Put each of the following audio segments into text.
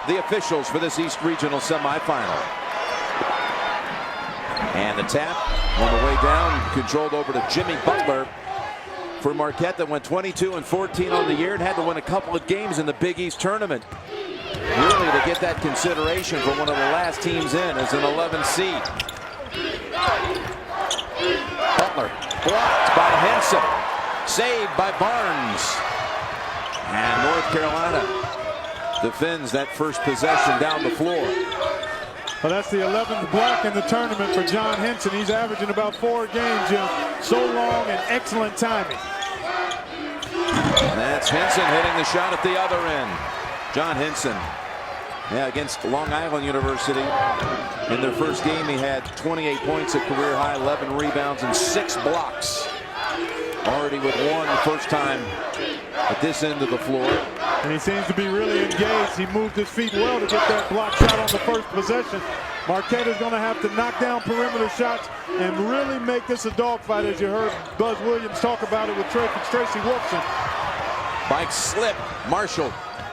the officials for this East Regional semifinal. And the tap on the way down, controlled over to Jimmy Butler for Marquette, that went 22-14 on the year and had to win a couple of games in the Big East tournament, really, to get that consideration for one of the last teams in as an 11 seed. Butler blocked by Henson, saved by Barnes, and North Carolina defends that first possession down the floor. Well, that's the 11th block in the tournament for John Henson. He's averaging about 4 games, Jim. So long and excellent timing. And that's Henson hitting the shot at the other end. John Henson, against Long Island University. In their first game, he had 28 points, a career high, 11 rebounds, and 6 blocks. Already with one first time at this end of the floor. And he seems to be really engaged. He moved his feet well to get that block shot on the first possession. Marquette is going to have to knock down perimeter shots and really make this a dogfight, as you heard Buzz Williams talk about it with Tracy Wolfson. Bike slip. Marshall.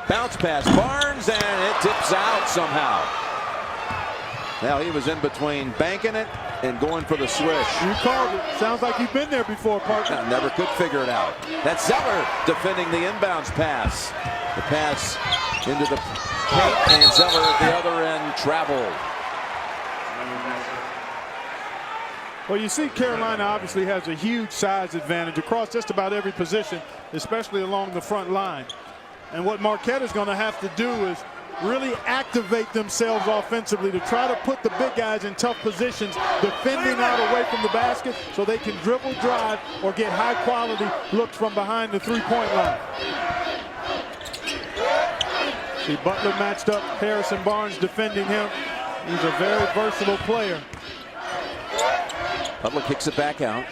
Bounce pass. Barnes, and it tips out somehow. Now he was in between banking it and going for the swish. You called it. Sounds like you've been there before, partner. Never could figure it out. That's Zeller defending the inbounds pass. The pass into the paint, and Zeller at the other end traveled. Well, you see Carolina obviously has a huge size advantage across just about every position, especially along the front line. And what Marquette is going to have to do is really activate themselves offensively to try to put the big guys in tough positions, defending out away from the basket so they can dribble, drive, or get high-quality looks from behind the three-point line. See Butler matched up Harrison Barnes defending him. He's a very versatile player. Butler kicks it back out.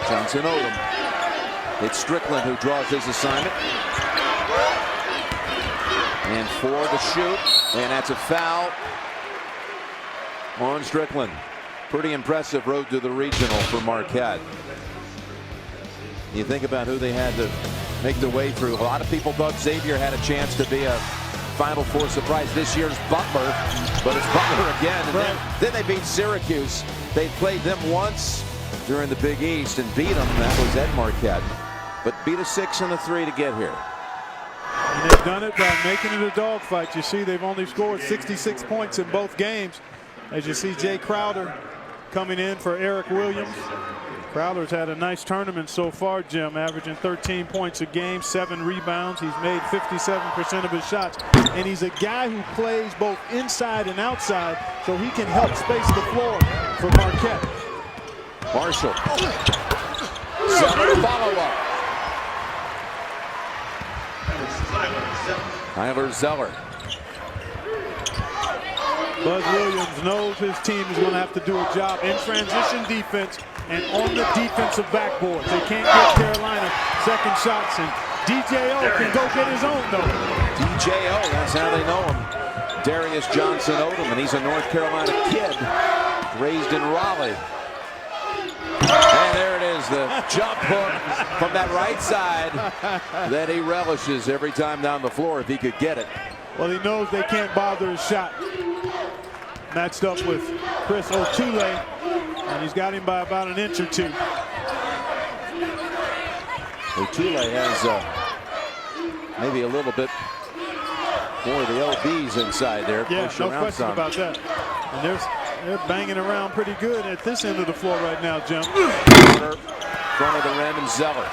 Johnson Odom. It's Strickland who draws his assignment. And for the shoot, and that's a foul on Strickland. Pretty impressive road to the regional for Marquette. You think about who they had to make their way through. A lot of people thought Xavier had a chance to be a Final Four surprise. This year's Butler, but it's Butler again. And then they beat Syracuse. They played them once during the Big East and beat them. That was at Marquette. But beat a 6 and a 3 to get here. And they've done it by making it a dogfight. You see they've only scored 66 points in both games. As you see Jay Crowder coming in for Eric Williams. Crowder's had a nice tournament so far, Jim, averaging 13 points a game, 7 rebounds. He's made 57% of his shots. And he's a guy who plays both inside and outside, so he can help space the floor for Marquette. Marshall. Zeller follow-up. Tyler Zeller. Buzz Williams knows his team is going to have to do a job in transition defense and on the defensive backboard. They can't get Carolina second shots, and DJO can go get his own, though. DJO, that's how they know him. Darius Johnson Odom, and he's a North Carolina kid, raised in Raleigh. And there it is, the jump hook from that right side that he relishes every time down the floor if he could get it. Well, he knows they can't bother his shot. Matched up with Chris Otule, and he's got him by about an inch or two. Otule has maybe a little bit more of the LBs inside there. Yeah, no question about that. And they're banging around pretty good at this end of the floor right now, Jim. Front of the rim, and Zeller.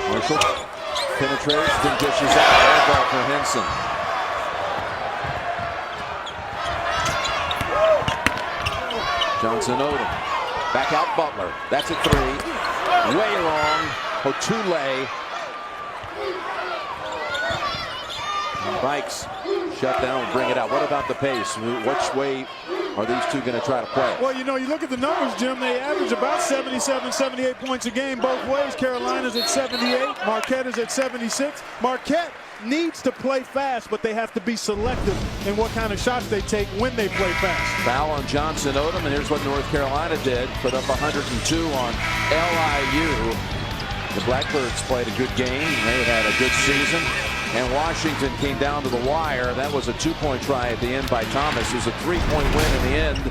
Marshall penetrates, then dishes out. Air ball for Henson. Johnson Odom. Back out Butler. That's a 3. Way long. Otule. Bikes shut down and bring it out. What about the pace? Which way are these two going to try to play? Well, you know, you look at the numbers, Jim. They average about 77, 78 points a game both ways. Carolina's at 78. Marquette is at 76. Marquette needs to play fast, but they have to be selective in what kind of shots they take when they play fast. Foul on Johnson Odom, and here's what North Carolina did. Put up 102 on LIU. The Blackbirds played a good game. They had a good season. And Washington came down to the wire. That was a 2-point try at the end by Thomas. It was a 3-point win in the end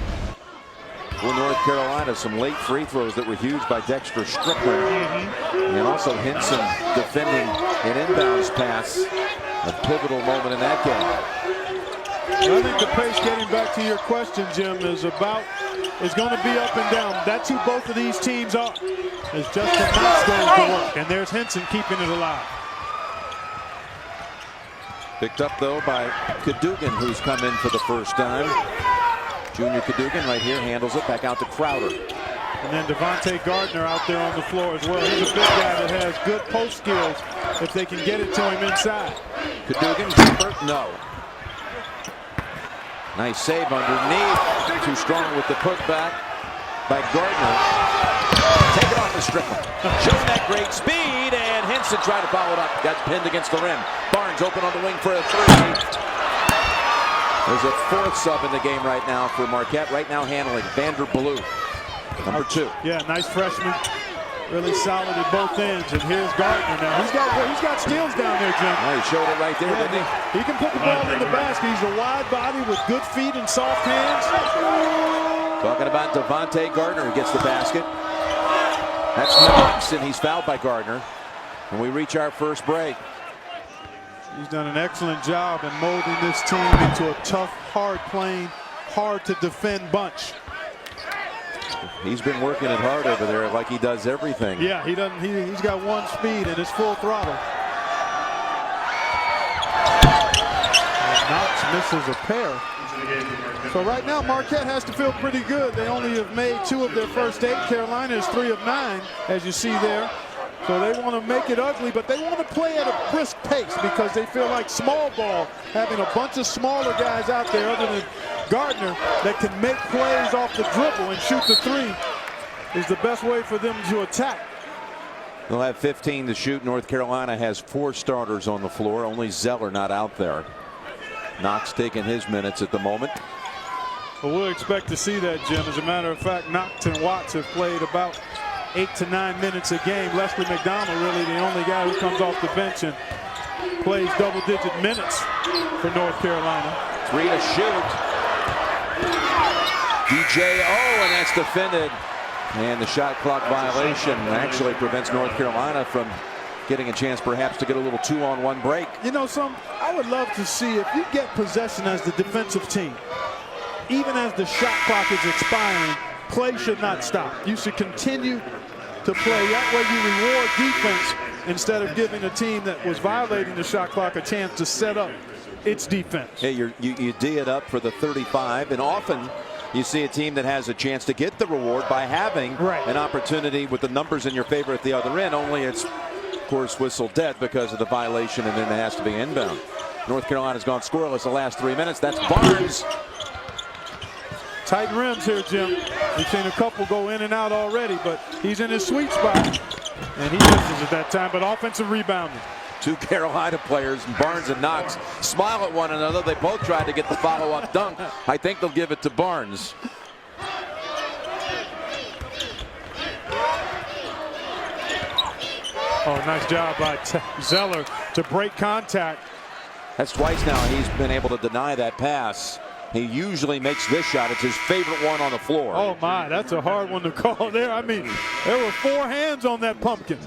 for North Carolina. Some late free throws that were huge by Dexter Strickland. And also Hinson defending an inbounds pass. A pivotal moment in that game. I think the pace, getting back to your question, Jim, is going to be up and down. That's who both of these teams are. It's just not going to work. And there's Hinson keeping it alive. Picked up, though, by Cadogan, who's come in for the first time. Junior Cadogan right here handles it back out to Crowder. And then Devontae Gardner out there on the floor as well. He's a big guy that has good post skills if they can get it to him inside. Cadogan, jumper, no. Nice save underneath. Too strong with the putback by Gardner. Take it off of Strickland. Showing that great speed, and Hinson tried to follow it up. Got pinned against the rim. Barnes open on the wing for a three. There's a fourth sub in the game right now for Marquette. Right now handling Vander Blue, number 2. Yeah, nice freshman. Really solid at both ends. And here's Gardner now. He's got skills down there, Jim. Oh, he showed it right there, didn't he? He can put the ball in the basket. He's a wide body with good feet and soft hands. Talking about Devontae Gardner, who gets the basket. That's Knox, and he's fouled by Gardner. And we reach our first break. He's done an excellent job in molding this team into a tough, hard-playing, hard-to-defend bunch. He's been working it hard over there like he does everything. Yeah, he's got one speed and it's full throttle. And Knox misses a pair. So right now Marquette has to feel pretty good. They only have made 2 of their first 8. Carolina is 3 of 9, as you see there. So they want to make it ugly, but they want to play at a brisk pace because they feel like small ball, having a bunch of smaller guys out there other than Gardner that can make plays off the dribble and shoot the 3 is the best way for them to attack. They'll have 15 to shoot. North Carolina has 4 starters on the floor. Only Zeller not out there. Knox taking his minutes at the moment. Well, we'll expect to see that, Jim. As a matter of fact, Knox and Watts have played about 8 to 9 minutes a game. Leslie McDonald really the only guy who comes off the bench and plays double-digit minutes for North Carolina. 3 to shoot. DJ, and that's defended. And the shot clock violation actually prevents North Carolina from getting a chance perhaps to get a little 2-on-1 break. You know, I would love to see if you get possession as the defensive team, even as the shot clock is expiring, play should not stop. You should continue to play. That way you reward defense instead of giving a team that was violating the shot clock a chance to set up its defense. Hey, you D it up for the 35, and often you see a team that has a chance to get the reward by having an opportunity with the numbers in your favor at the other end, only it's, of course, whistle dead because of the violation, and then it has to be inbound. North Carolina's gone scoreless the last 3 minutes. That's Barnes. Tight rims here, Jim. We've seen a couple go in and out already, but he's in his sweet spot. And he misses at that time, but offensive rebounding. 2 Carolina players, Barnes and Knox, smile at one another. They both tried to get the follow-up dunk. I think they'll give it to Barnes. Oh, nice job by Zeller to break contact. That's twice now he's been able to deny that pass. He usually makes this shot. It's his favorite one on the floor. Oh, my, that's a hard one to call there. I mean, there were 4 hands on that pumpkin.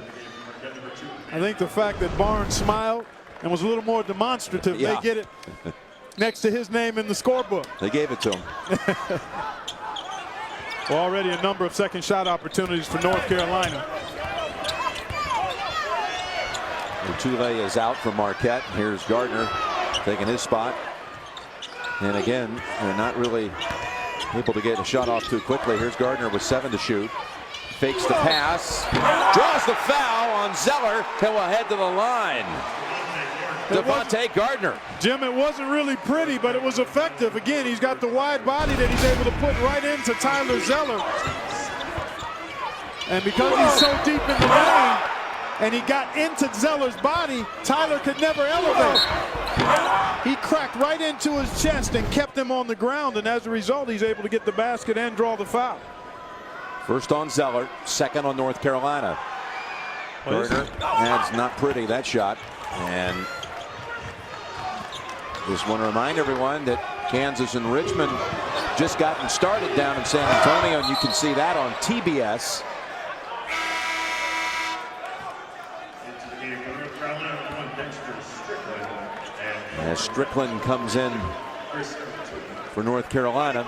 I think the fact that Barnes smiled and was a little more demonstrative, they get it next to his name in the scorebook. They gave it to him. Well, already a number of second shot opportunities for North Carolina. Tule is out for Marquette. Here's Gardner taking his spot. And again, they're not really able to get a shot off too quickly. Here's Gardner with 7 to shoot. Fakes the pass. Draws the foul on Zeller. And will head to the line. Devontae Gardner. Jim, it wasn't really pretty, but it was effective. Again, he's got the wide body that he's able to put right into Tyler Zeller. And because he's so deep in the lane, and he got into Zeller's body, Tyler could never elevate. He cracked right into his chest and kept him on the ground, and as a result, he's able to get the basket and draw the foul. First on Zeller, second on North Carolina. Gardner, that's not pretty, that shot. And just want to remind everyone that Kansas and Richmond just gotten started down in San Antonio, and you can see that on TBS. As Strickland comes in for North Carolina.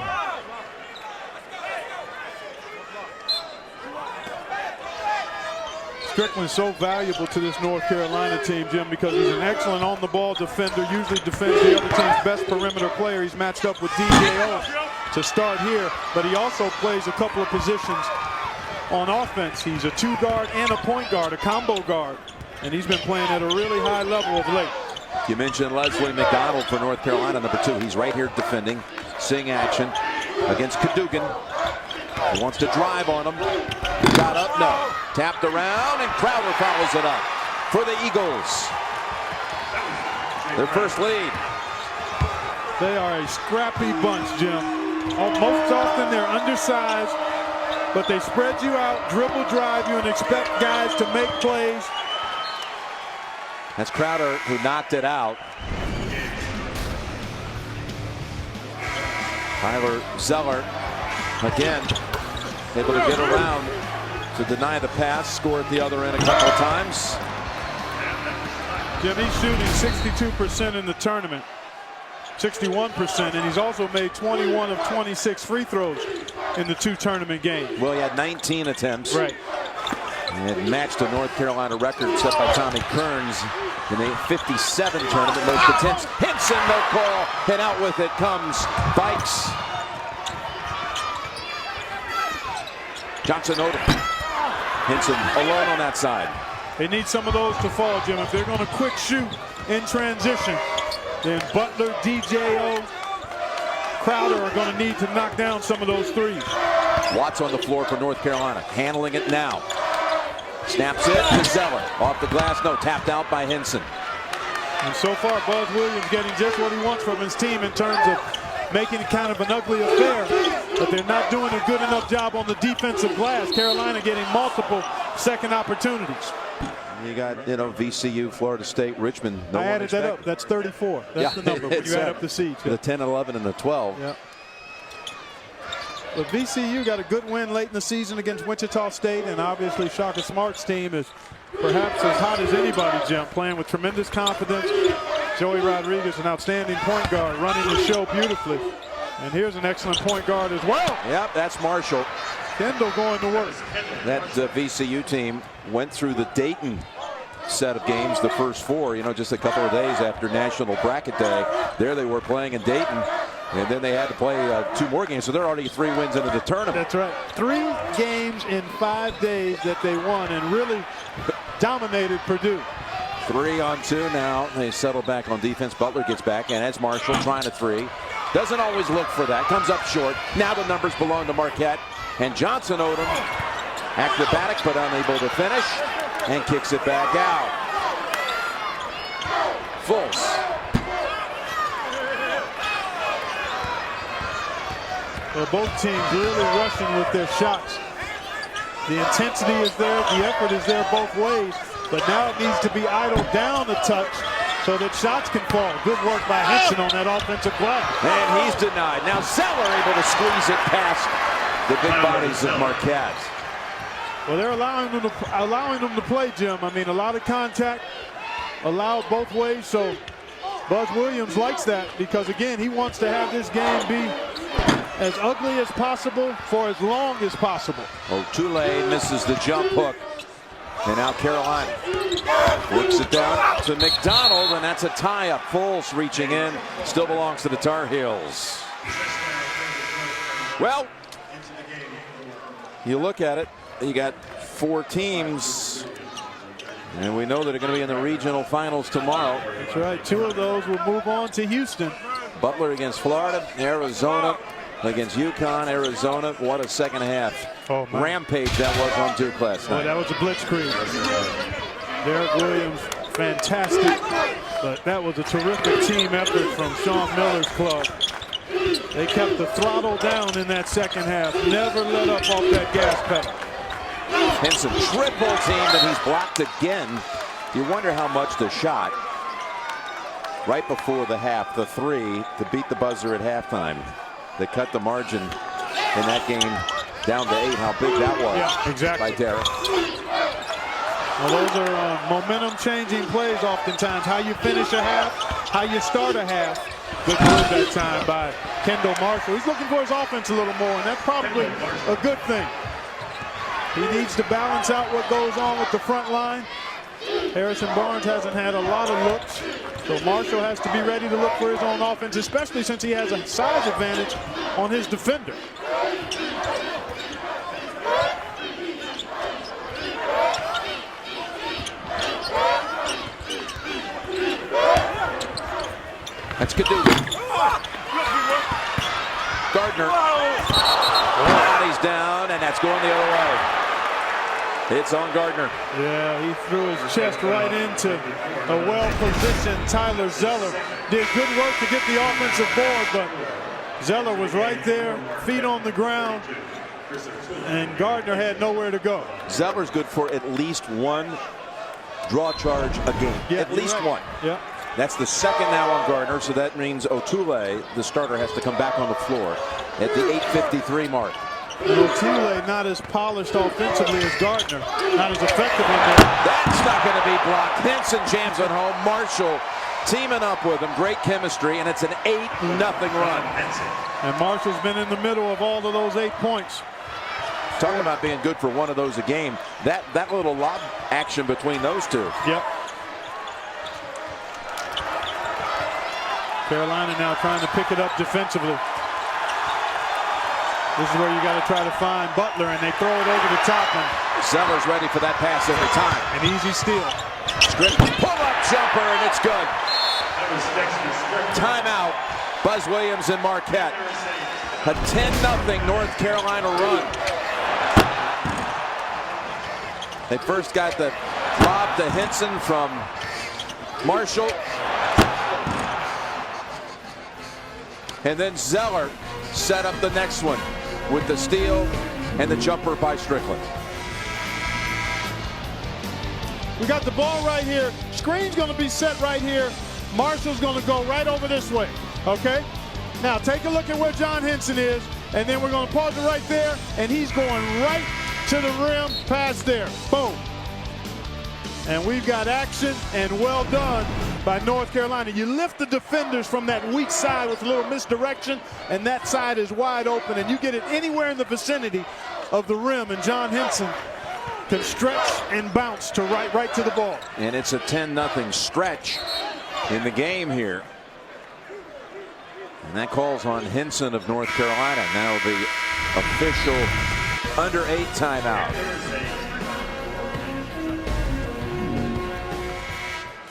Strickland's so valuable to this North Carolina team, Jim, because he's an excellent on-the-ball defender, usually defends the other team's best perimeter player. He's matched up with DJO to start here, but he also plays a couple of positions on offense. He's a two-guard and a point guard, a combo guard, and he's been playing at a really high level of late. You mentioned Leslie McDonald for North Carolina, number 2. He's right here defending, seeing action against Cadogan. He wants to drive on him. Got up, no. Tapped around, and Crowder follows it up for the Eagles. Their first lead. They are a scrappy bunch, Jim. Most often they're undersized, but they spread you out, dribble drive you, and expect guys to make plays. That's Crowder who knocked it out. Tyler Zeller again able to get around to deny the pass, score at the other end a couple of times. Jim, he's shooting 62% in the tournament, 61%, and he's also made 21 of 26 free throws in the 2 tournament games. Well, he had 19 attempts. Right. And matched a North Carolina record set by Tommy Kearns in the 57 tournament, most attempts. Henson, no call, and out with it comes Bikes. Johnson Odom. Henson alone on that side. They need some of those to fall, Jim. If they're going to quick shoot in transition, then Butler, DJO, Crowder are going to need to knock down some of those threes. Watts on the floor for North Carolina, handling it now. Snaps it to Zeller. Off the glass, no, tapped out by Henson. And so far, Buzz Williams getting just what he wants from his team in terms of making it kind of an ugly affair, but they're not doing a good enough job on the defensive glass. Carolina getting multiple second opportunities. You got, VCU, Florida State, Richmond. I added that up. That's 34. That's the number when you add up the seeds. The 10, 11, and the 12. Yeah. But VCU got a good win late in the season against Wichita State, and obviously Shaka Smart's team is perhaps as hot as anybody, Jim, playing with tremendous confidence. Joey Rodriguez, an outstanding point guard, running the show beautifully. And here's an excellent point guard as well. Yep, that's Marshall. Kendall going to work. That VCU team went through the Dayton set of games, the first 4, just a couple of days after National Bracket Day. There they were playing in Dayton. And then they had to play 2 more games, so they're already 3 wins into the tournament. That's right. 3 games in 5 days that they won and really dominated Purdue. 3 on 2 now. They settle back on defense. Butler gets back, and that's Marshall trying a 3. Doesn't always look for that. Comes up short. Now the numbers belong to Marquette. And Johnson Odom, acrobatic but unable to finish, and kicks it back out. Fultz. Well, both teams really rushing with their shots. The intensity is there, the effort is there both ways, but now it needs to be idled down a touch so that shots can fall. Good work by Henson on that offensive glass. And he's denied. Now Zeller able to squeeze it past the big bodies of Marquette. Well, they're allowing them to play, Jim. I mean, a lot of contact allowed both ways, so Buzz Williams likes that because, again, he wants to have this game be as ugly as possible for as long as possible. Oh, Tulane misses the jump hook. And now Carolina works it down to McDonald, and that's a tie-up. Fultz reaching in, still belongs to the Tar Heels. Well, you look at it, you got 4 teams, and we know that they're going to be in the regional finals tomorrow. That's right. 2 of those will move on to Houston. Butler against Florida, Arizona against UConn, Arizona. What a second half. Oh, rampage that was on Duke last night. That was a blitzkrieg. Derek Williams, fantastic. But that was a terrific team effort from Sean Miller's club. They kept the throttle down in that second half. Never let up off that gas pedal. Henson triple teamed, and he's blocked again. You wonder how much the shot right before the half, the three to beat the buzzer at halftime, that cut the margin in that game down to 8. How big that was. Yeah, exactly. By Derek. Well, those are momentum-changing plays oftentimes. How you finish a half, how you start a half. Good move that time by Kendall Marshall. He's looking for his offense a little more, and that's probably a good thing. He needs to balance out what goes on with the front line. Harrison Barnes hasn't had a lot of looks, so Marshall has to be ready to look for his own offense, especially since he has a size advantage on his defender. That's Cadugan. Gardner. Bodies down, and that's going the other way. It's on Gardner. Yeah, he threw his chest right into a well-positioned Tyler Zeller. Did good work to get the offensive board, but Zeller was right there, feet on the ground, and Gardner had nowhere to go. Zeller's good for at least one draw charge a game. Yeah, at least right. one. Yeah. That's the second now on Gardner, so that means Otule, the starter, has to come back on the floor at the 8:53 mark. And Otule not as polished offensively as Gardner, not as effective on there. That's not going to be blocked. Henson jams it home. Marshall teaming up with him. Great chemistry, and it's an 8-0 run. And Marshall's been in the middle of all of those 8 points. Talking about being good for one of those a game. That little lob action between those two. Yep. Carolina now trying to pick it up defensively. This is where you got to try to find Butler, and they throw it over the top. And Zeller's ready for that pass every time. an easy steal. Strickland pull-up jumper, and it's good. Timeout. Buzz Williams and Marquette. A 10-0 North Carolina run. They first got the lob to Henson from Marshall. And then Zeller set up the next one with the steal and the jumper by Strickland. We got the ball right here. Screen's going to be set right here. Marshall's going to go right over this way. Okay? Now take a look at where John Henson is, and then we're going to pause it right there, and he's going right to the rim, past there. Boom. And we've got action, and well done by North Carolina. You lift the defenders from that weak side with a little misdirection, and that side is wide open, and you get it anywhere in the vicinity of the rim, and John Henson can stretch and bounce to right to the ball. And it's a 10-0 stretch in the game here. And that calls on Henson of North Carolina. Now the official under-8 timeout.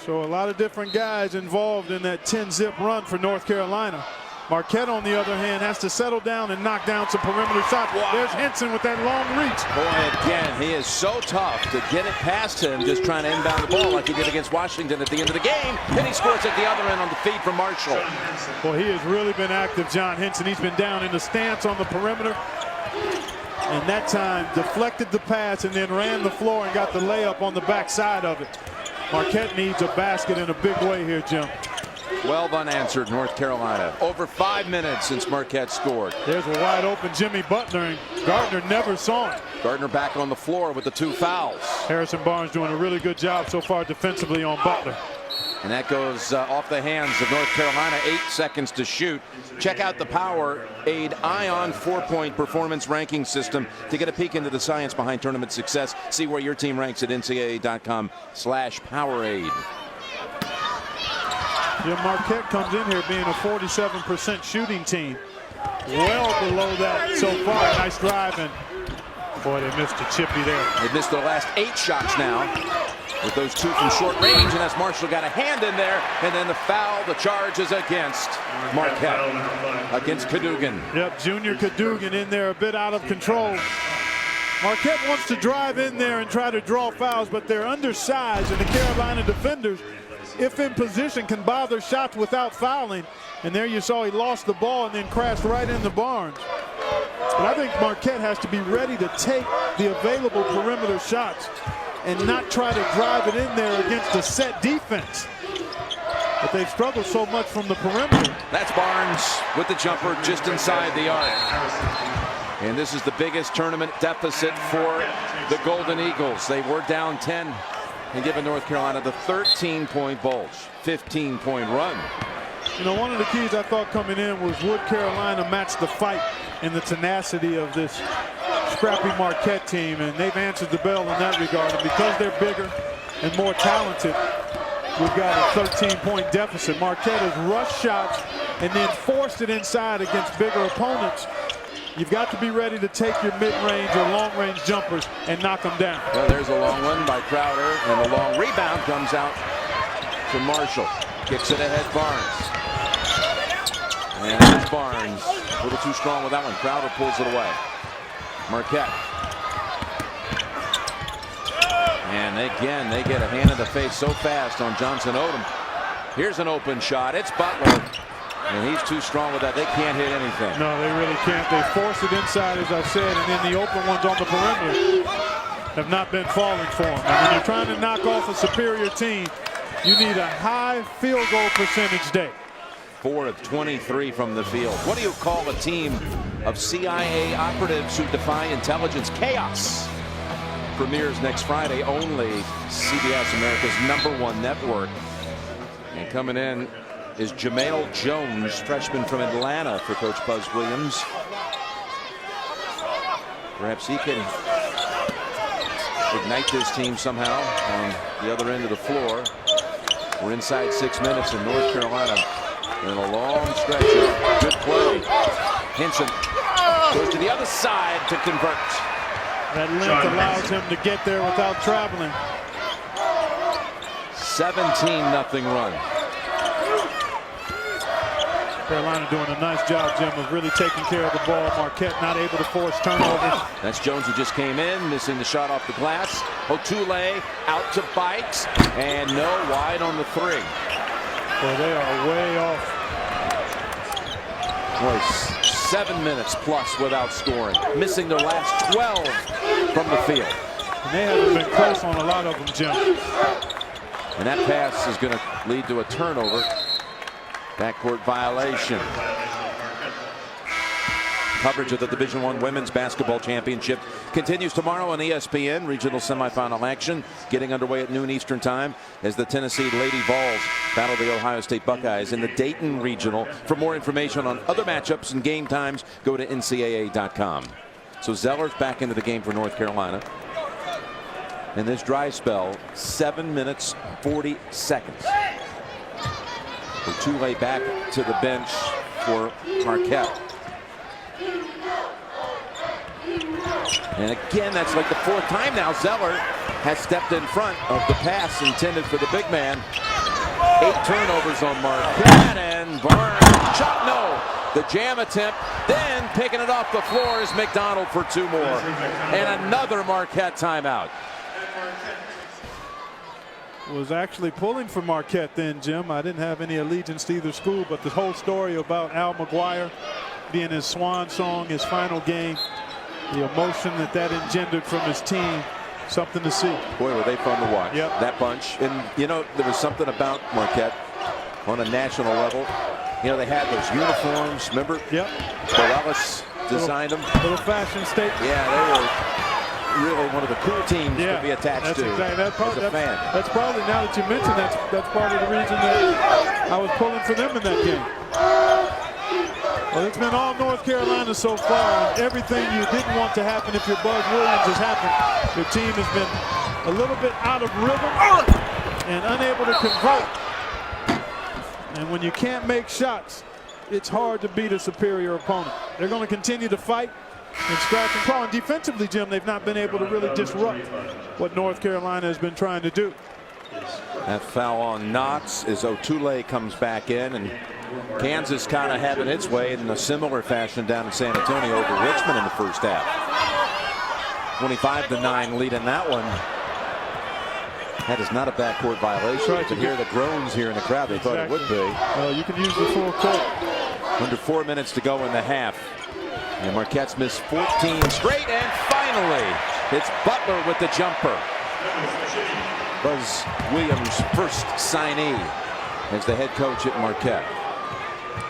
So a lot of different guys involved in that 10-zip run for North Carolina. Marquette, on the other hand, has to settle down and knock down some perimeter shots. Wow. There's Henson with that long reach. Boy, again, he is so tough to get it past him, just trying to inbound the ball like he did against Washington at the end of the game. Then he scores at the other end on the feed from Marshall. Boy, he has really been active, John Henson. He's been down in the stance on the perimeter. And that time deflected the pass and then ran the floor and got the layup on the backside of it. Marquette needs a basket in a big way here, Jim. 12 unanswered, North Carolina. Over 5 minutes since Marquette scored. There's a wide open Jimmy Butler, and Gardner never saw him. Gardner back on the floor with the 2 fouls. Harrison Barnes doing a really good job so far defensively on Butler. And that goes off the hands of North Carolina. 8 seconds to shoot. Check out the Powerade Ion 4-point performance ranking system to get a peek into the science behind tournament success. See where your team ranks at ncaa.com/Powerade. Yeah, Marquette comes in here being a 47% shooting team. Well below that so far. Nice drive, and boy, they missed a chippy there. They've missed their last 8 shots now with those 2 from short range, and as Marshall got a hand in there, and then the foul, the charge is against Marquette, against Cadugan. Yep, Junior Cadugan in there a bit out of control. Marquette wants to drive in there and try to draw fouls, but they're undersized, and the Carolina defenders, if in position, can bother shots without fouling. And there you saw he lost the ball and then crashed right into Barnes. But I think Marquette has to be ready to take the available perimeter shots and not try to drive it in there against a set defense. But they've struggled so much from the perimeter. That's Barnes with the jumper just inside the arc. And this is the biggest tournament deficit for the Golden Eagles. They were down 10 and given North Carolina the 13-point bulge, 15-point run. You know, one of the keys I thought coming in was would Carolina match the fight and the tenacity of this scrappy Marquette team, and they've answered the bell in that regard. And because they're bigger and more talented, we've got a 13-point deficit. Marquette has rushed shots and then forced it inside against bigger opponents. You've got to be ready to take your mid-range or long-range jumpers and knock them down. Well, there's a long one by Crowder, and a long rebound comes out to Marshall. Kicks it ahead, Barnes. And there's Barnes. A little too strong with that one. Crowder pulls it away. Marquette. And again, they get a hand in the face so fast on Johnson Odom. Here's an open shot. It's Butler. And he's too strong with that. They can't hit anything. No, they really can't. They force it inside, as I said, and then the open ones on the perimeter have not been falling for them. And when you're trying to knock off a superior team, you need a high field goal percentage day. 4 of 23 from the field. What do you call a team of CIA operatives who defy intelligence? Chaos. Premieres next Friday, only CBS, America's #1 network. And coming in is Jamale Jones, freshman from Atlanta for Coach Buzz Williams. Perhaps he can ignite this team somehow on the other end of the floor. We're inside 6 minutes in North Carolina. In a long stretch of good play. Henson goes to the other side to convert. That length allows him to get there without traveling. 17-0 run. Carolina doing a nice job, Jim, of really taking care of the ball. Marquette not able to force turnovers. That's Jones, who just came in, missing the shot off the glass. Otule out to Bikes, and no, wide on the 3. Well, they are way off. Boy, 7 minutes plus without scoring. Missing their last 12 from the field. And they haven't been close on a lot of them, Jim. And that pass is going to lead to a turnover. Backcourt violation. Coverage of the Division I Women's Basketball Championship continues tomorrow on ESPN. Regional semifinal action getting underway at noon Eastern time as the Tennessee Lady Vols battle the Ohio State Buckeyes in the Dayton Regional. For more information on other matchups and game times, go to NCAA.com. So Zeller's back into the game for North Carolina. In this dry spell, 7 minutes, 40 seconds. Otule back to the bench for Marquette. And again, that's like the 4th time now Zeller has stepped in front of the pass intended for the big man. 8 turnovers on Marquette, and Barnes shot, no. The jam attempt, then picking it off the floor is McDonald for 2 more. And another Marquette timeout. Was actually pulling for Marquette then, Jim. I didn't have any allegiance to either school, but the whole story about Al McGuire being his swan song, his final game, the emotion that engendered from his team, something to see. Boy, were they fun to watch. Yep. That bunch. And, you know, there was something about Marquette on a national level. You know, they had those uniforms, remember? Yep. Morales designed them. Little fashion statement. Yeah, they were really one of the cool teams to be attached to as a fan. That's probably, now that you mention that's part of the reason that I was pulling for them in that game. Well, it's been all North Carolina so far, and everything you didn't want to happen if your Buzz Williams has happened. Your team has been a little bit out of rhythm and unable to convert. And when you can't make shots, it's hard to beat a superior opponent. They're going to continue to fight and scratch and claw. And defensively, Jim, they've not been able to really disrupt what North Carolina has been trying to do. That foul on Knox as Otule comes back in, and Kansas kind of having its way in a similar fashion down in San Antonio over Richmond in the first half. 25-9 lead in that one. That is not a backcourt violation. You can hear the groans here in the crowd. They thought it would be. Well, you can use the full court. Under 4 minutes to go in the half. And Marquette's missed 14 straight, and finally, it's Butler with the jumper. Buzz Williams' first signee as the head coach at Marquette.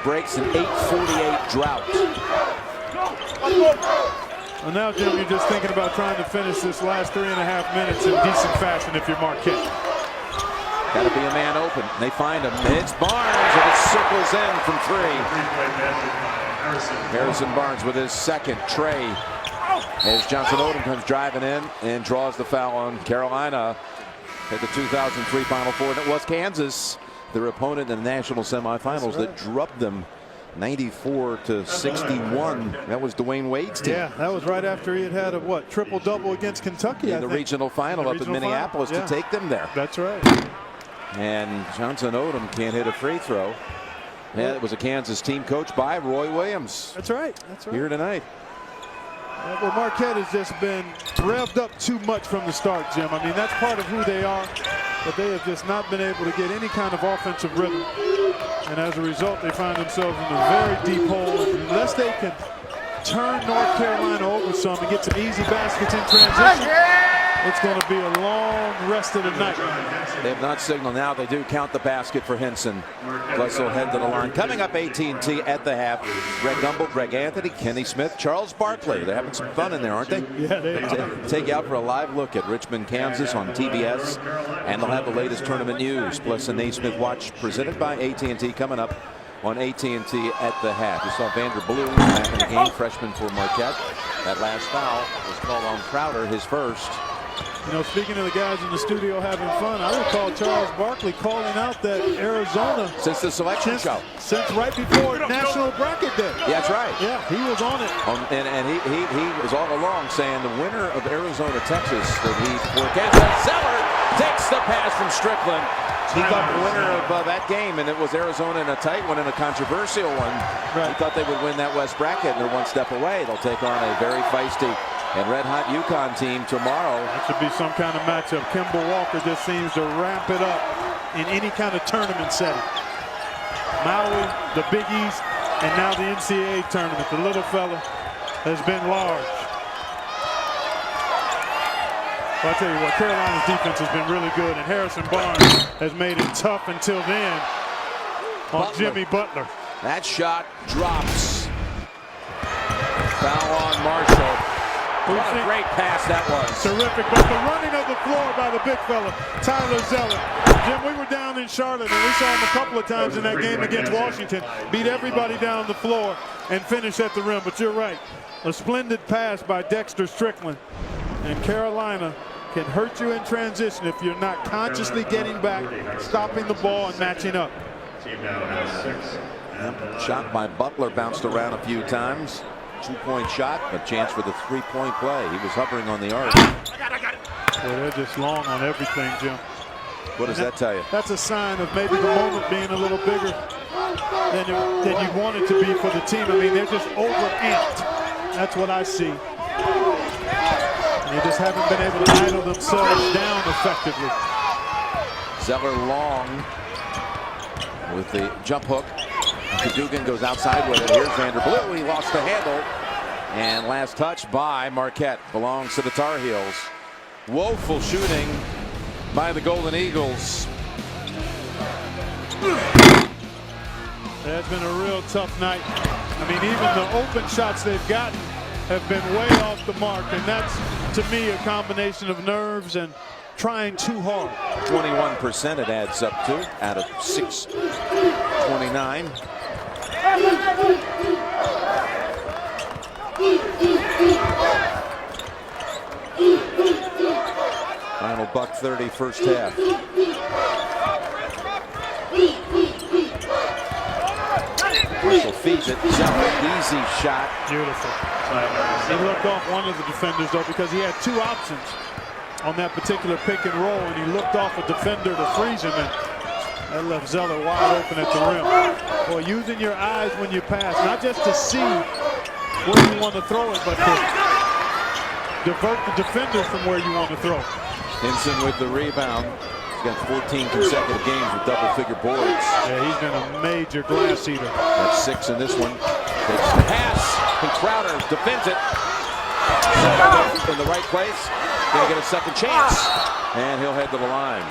Breaks an 8:48 drought. Well, now, Jim, you're just thinking about trying to finish this last 3.5 minutes in decent fashion if you're Marquette. Got to be a man open. They find him. It's Barnes, and it circles in from 3. Harrison Barnes with his second. Trey, as Johnson Odom comes driving in and draws the foul on Carolina at the 2003 Final Four. And it was Kansas, their opponent in the national semifinals, that drubbed them 94-61. That was Dwayne Wade's team. Yeah, that was right after he had a triple-double against Kentucky in the regional final up in Minneapolis to take them there. That's right. And Johnson Odom can't hit a free throw. Yeah, it was a Kansas team coached by Roy Williams. That's right. That's right. Here tonight. Well, Marquette has just been revved up too much from the start, Jim. I mean, that's part of who they are, but they have just not been able to get any kind of offensive rhythm. And as a result, they find themselves in a very deep hole. And unless they can turn North Carolina over some and get some easy baskets in transition, it's going to be a long rest of the night. They have not signaled now. They do count the basket for Henson. Plus they'll head to the line. Coming up, AT&T at the half. Greg Gumbel, Greg Anthony, Kenny Smith, Charles Barkley. They're having some fun in there, aren't they? Yeah, they are. Take you out for a live look at Richmond, Kansas on TBS. And they'll have the latest tournament news. Plus a Naismith Watch presented by AT&T coming up on AT&T at the half. You saw Vander Blue back in the game, freshman for Marquette. That last foul was called on Crowder, his first. You know, speaking of the guys in the studio having fun, I recall Charles Barkley calling out that Arizona since the selection show, since right before National Bracket Day. Yeah, that's right. Yeah, he was on it. And he was all along saying the winner of Arizona, Texas that he forecast. Zeller takes the pass from Strickland. He thought the winner of that game, and it was Arizona in a tight one and a controversial one. Right. He thought they would win that West bracket, and they're one step away. They'll take on a very feisty and red-hot UConn team tomorrow. That should be some kind of matchup. Kimball Walker just seems to ramp it up in any kind of tournament setting. Maui, the Big East, and now the NCAA tournament. The little fella has been large. Well, I'll tell you what, Carolina's defense has been really good, and Harrison Barnes has made it tough until then on Jimmy Butler. That shot drops. Foul on Marshall. What a great pass that was. Terrific, but the running of the floor by the big fella, Tyler Zeller. Jim, we were down in Charlotte, and we saw him a couple of times in that game against Washington. Beat everybody down the floor and finish at the rim, but you're right. A splendid pass by Dexter Strickland. And Carolina can hurt you in transition if you're not consciously getting back, stopping the ball, and matching up. Shot by Butler bounced around a few times. Two-point shot, but chance for the three-point play. He was hovering on the arc. Well, they're just long on everything, Jim. What does that tell you? That's a sign of maybe the moment being a little bigger than you want it to be for the team. I mean, they're just over-amped. That's what I see. And they just haven't been able to idle themselves down effectively. Zeller long with the jump hook. Dugan goes outside with it. Here's Vander Blue. He lost the handle. And last touch by Marquette belongs to the Tar Heels. Woeful shooting by the Golden Eagles. It's been a real tough night. I mean, even the open shots they've gotten have been way off the mark. And that's, to me, a combination of nerves and trying too hard. 21% it adds up to out of 629. Final $1.30 first half. Marshall feeds it. Zeller, easy shot. Beautiful. He looked off one of the defenders, though, because he had two options on that particular pick and roll, and he looked off a defender to freeze him, and that left Zeller wide open at the rim. Boy, using your eyes when you pass, not just to see where you want to throw it, but to divert the defender from where you want to throw. Henson with the rebound. He's got 14 consecutive games with double-figure boards. Yeah, he's been a major glass eater. That's 6 in this one. Takes the pass, and Crowder defends it. In the right place. Gonna get a second chance, and he'll head to the line.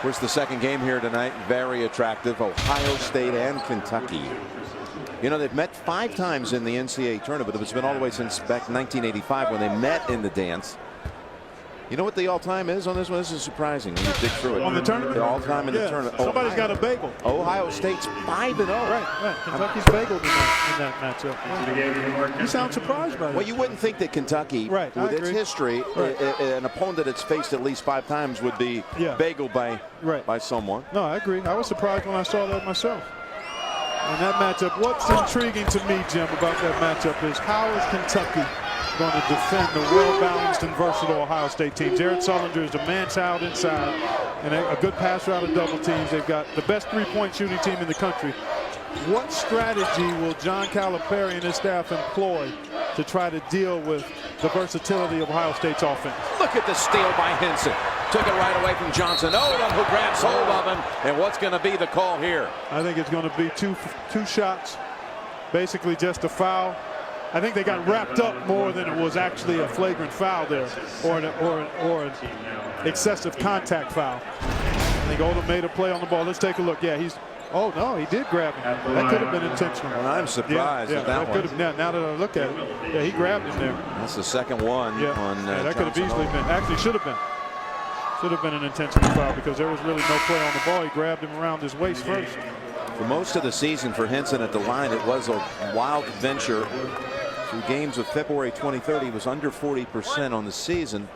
Where's the second game here tonight? Very attractive. Ohio State and Kentucky. You know, they've met 5 times in the NCAA tournament. It's been all the way since back 1985 when they met in the dance. You know what the all-time is on this one? This is surprising when you dig through it. On the tournament? The all-time in the tournament. Somebody's got a bagel. Ohio State's 5-0. Right. Kentucky's bageled in that matchup. Yeah. You sound surprised by that. Well, you wouldn't think that Kentucky, with its history, an opponent that's faced at least 5 times would be bageled by someone. No, I agree. I was surprised when I saw that myself. And that matchup, what's intriguing to me, Jim, about that matchup is how is Kentucky going to defend the well-balanced and versatile Ohio State team. Jared Sullinger is a man-child inside and a good passer out of double teams. They've got the best three-point shooting team in the country. What strategy will John Calipari and his staff employ to try to deal with the versatility of Ohio State's offense? Look at the steal by Henson. Took it right away from Johnson. Odom who grabs hold of him. And what's going to be the call here? I think it's going to be two shots, basically just a foul. I think they got wrapped up more than it was actually a flagrant foul there, or an excessive contact foul. I think Odom made a play on the ball. Let's take a look. Yeah, oh no, he did grab him. That could have been intentional. Well, I'm surprised at that one. Now that I look at it, yeah, he grabbed him there. That's the second one. On that could have easily been. Actually, should have been an intentional foul because there was really no play on the ball. He grabbed him around his waist first. For most of the season for Henson at the line, it was a wild venture. Through games of February 23rd, he was under 40% on the season.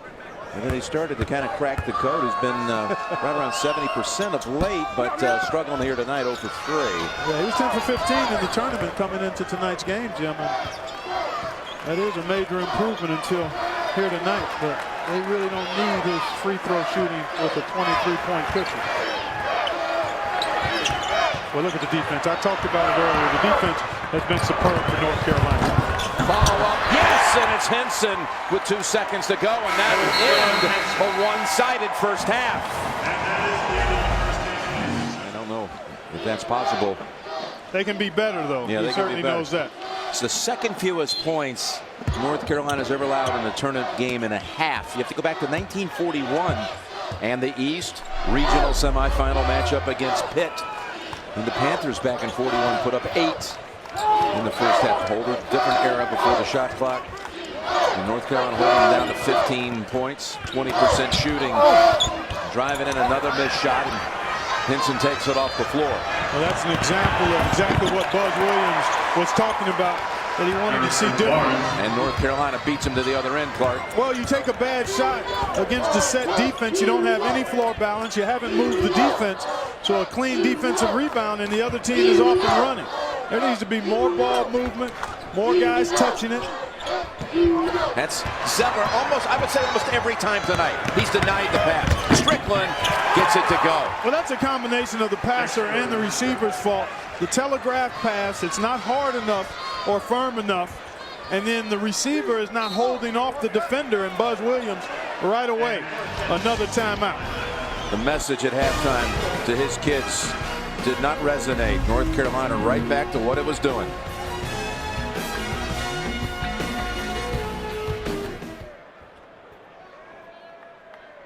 And then he started to kind of crack the code. He's been right around 70% of late, but struggling here tonight, 0 for 3. Yeah, he was 10 for 15 in the tournament coming into tonight's game, Jim. And that is a major improvement until here tonight, but they really don't need his free throw shooting with a 23-point pitcher. Well, look at the defense. I talked about it earlier. The defense has been superb for North Carolina. Follow up, yes, and it's Henson with 2 seconds to go, and that will end a one-sided first half. I don't know if that's possible. They can be better, though. Yeah, he certainly knows that. It's the second fewest points North Carolina's ever allowed in a tournament game in a half. You have to go back to 1941 and the East regional semifinal matchup against Pitt. And the Panthers back in 41 put up 8 in the first half. Holder, different era before the shot clock. And North Carolina holding down to 15 points, 20% shooting. Driving in another missed shot, and Henson takes it off the floor. Well, that's an example of exactly what Buzz Williams was talking about that he wanted to see different. And North Carolina beats him to the other end, Clark. Well, you take a bad shot against a set defense. You don't have any floor balance. You haven't moved the defense. So a clean defensive rebound, and the other team is off and running. There needs to be more ball movement, more guys touching it. That's Zeller almost, I would say almost every time tonight. He's denied the pass. Strickland gets it to go. Well, that's a combination of the passer and the receiver's fault. The telegraph pass, it's not hard enough or firm enough. And then the receiver is not holding off the defender, and Buzz Williams right away. Another timeout. The message at halftime to his kids did not resonate. North Carolina right back to what it was doing.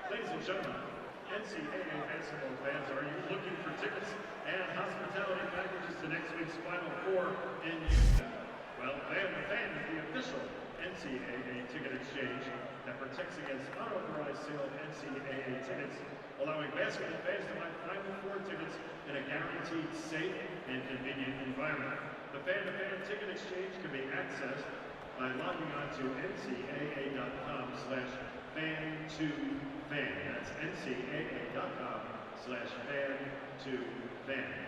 Ladies and gentlemen, NCAA basketball fans, are you looking for tickets and hospitality packages to next week's Final Four in Houston? Well, Fan to Fan is the official NCAA ticket exchange that protects against unauthorized sale of NCAA tickets, allowing basketball fans to buy Final Four tickets in a guaranteed safe and convenient environment. The Fan to Fan ticket exchange can be accessed by logging on to ncaa.com/fan2fan. That's ncaa.com/fan2fan.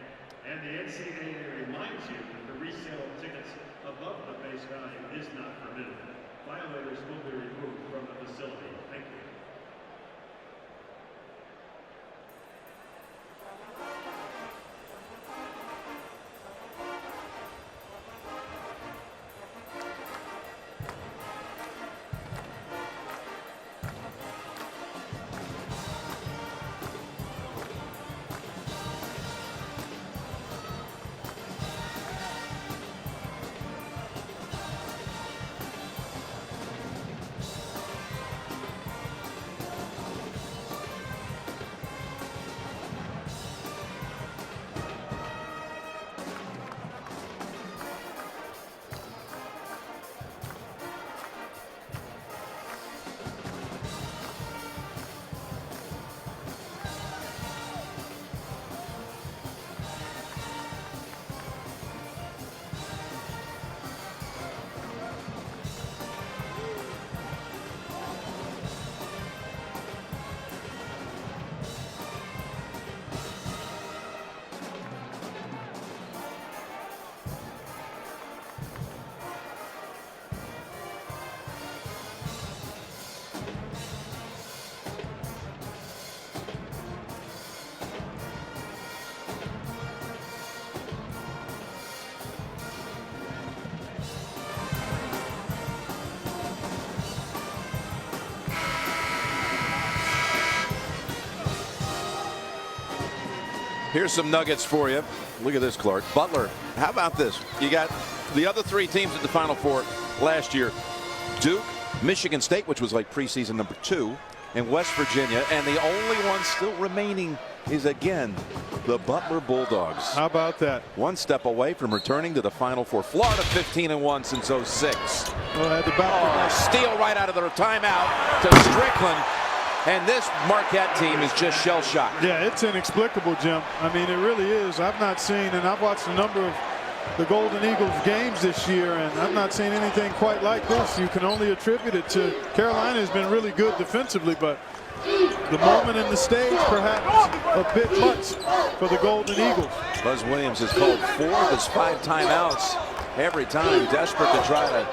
And the NCAA reminds you that the resale of tickets above the base value is not permitted. Violators will be removed from the facility. Thank you. Here's some nuggets for you. Look at this, Clark. Butler, how about this? You got the other 3 teams at the Final Four last year. Duke, Michigan State, which was like preseason number 2, and West Virginia. And the only one still remaining is, again, the Butler Bulldogs. How about that? One step away from returning to the Final Four. Florida 15-1 since 06. Well, had the back Steal right out of the timeout to Strickland. And this Marquette team is just shell-shocked. Yeah, it's inexplicable, Jim. I mean, it really is. I've not seen, and I've watched a number of the Golden Eagles games this year, and I've not seen anything quite like this. You can only attribute it to Carolina has been really good defensively, but the moment and the stage perhaps a bit much for the Golden Eagles. Buzz Williams has called 4 of his 5 timeouts every time, desperate to try to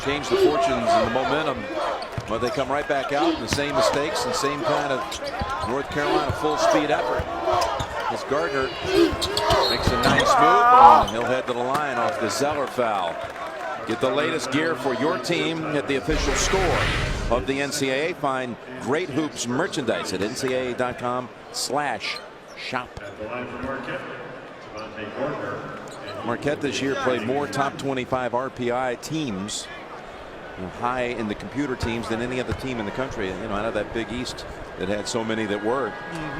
change the fortunes and the momentum. But they come right back out in the same mistakes and same kind of North Carolina full speed effort. As Gardner makes a nice move, and he'll head to the line off the Zeller foul. Get the latest gear for your team at the official store of the NCAA. Find Great Hoops merchandise at ncaa.com/shop. Marquette this year played more top 25 RPI teams, high in the computer teams, than any other team in the country. You know, out of that Big East that had so many that were,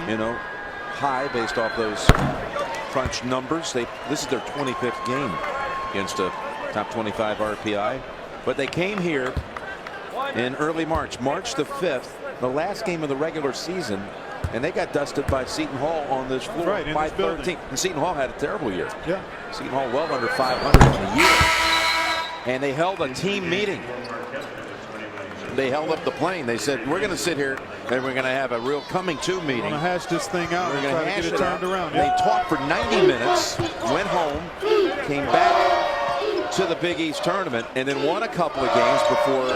you know, high based off those crunch numbers. This is their 25th game against a top 25 RPI, but they came here in early March the 5th, the last game of the regular season, and they got dusted by Seton Hall on this floor, right, by 13. And Seton Hall had a terrible year. Yeah, Seton Hall well under 500 in the year, and they held a team meeting. They held up the plane. They said, we're going to sit here and we're going to have a real coming to meeting. We're going to hash this thing out and try to get it turned around. They talked for 90 minutes, went home, came back to the Big East tournament, and then won a couple of games before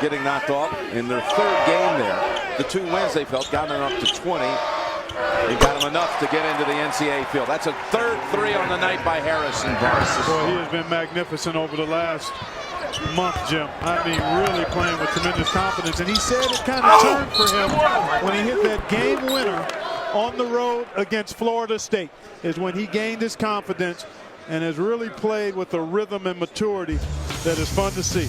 getting knocked off in their 3rd game there. The 2 wins they felt got them up to 20 and got them enough to get into the NCAA field. That's a 3rd 3 on the night by Harrison Barnes. Boy, he has been magnificent over the last month, Jim. I mean, really playing with tremendous confidence. And he said it kind of turned for him when he hit that game winner on the road against Florida State, is when he gained his confidence and has really played with a rhythm and maturity that is fun to see.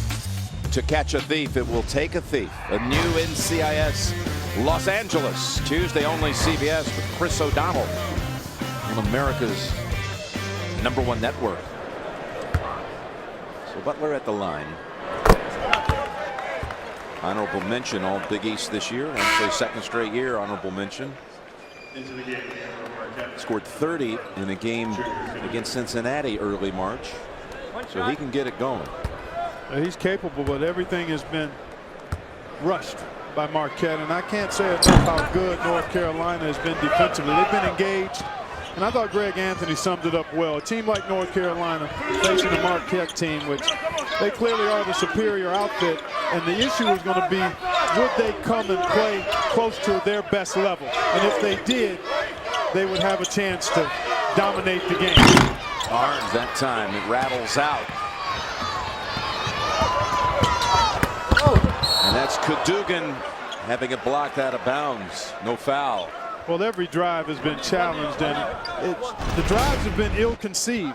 To catch a thief, it will take a thief. A new NCIS Los Angeles, Tuesday only, CBS with Chris O'Donnell on America's #1 network. So Butler at the line. Honorable mention, all Big East this year. Actually, 2nd straight year, honorable mention. Scored 30 in a game against Cincinnati early March. So he can get it going. He's capable, but everything has been rushed by Marquette. And I can't say enough how good North Carolina has been defensively. They've been engaged. And I thought Greg Anthony summed it up well. A team like North Carolina facing a Marquette team, which they clearly are the superior outfit. And the issue is going to be, would they come and play close to their best level? And if they did, they would have a chance to dominate the game. Barnes that time, it rattles out. And that's Cadogan having it blocked out of bounds. No foul. Well, every drive has been challenged, and the drives have been ill-conceived.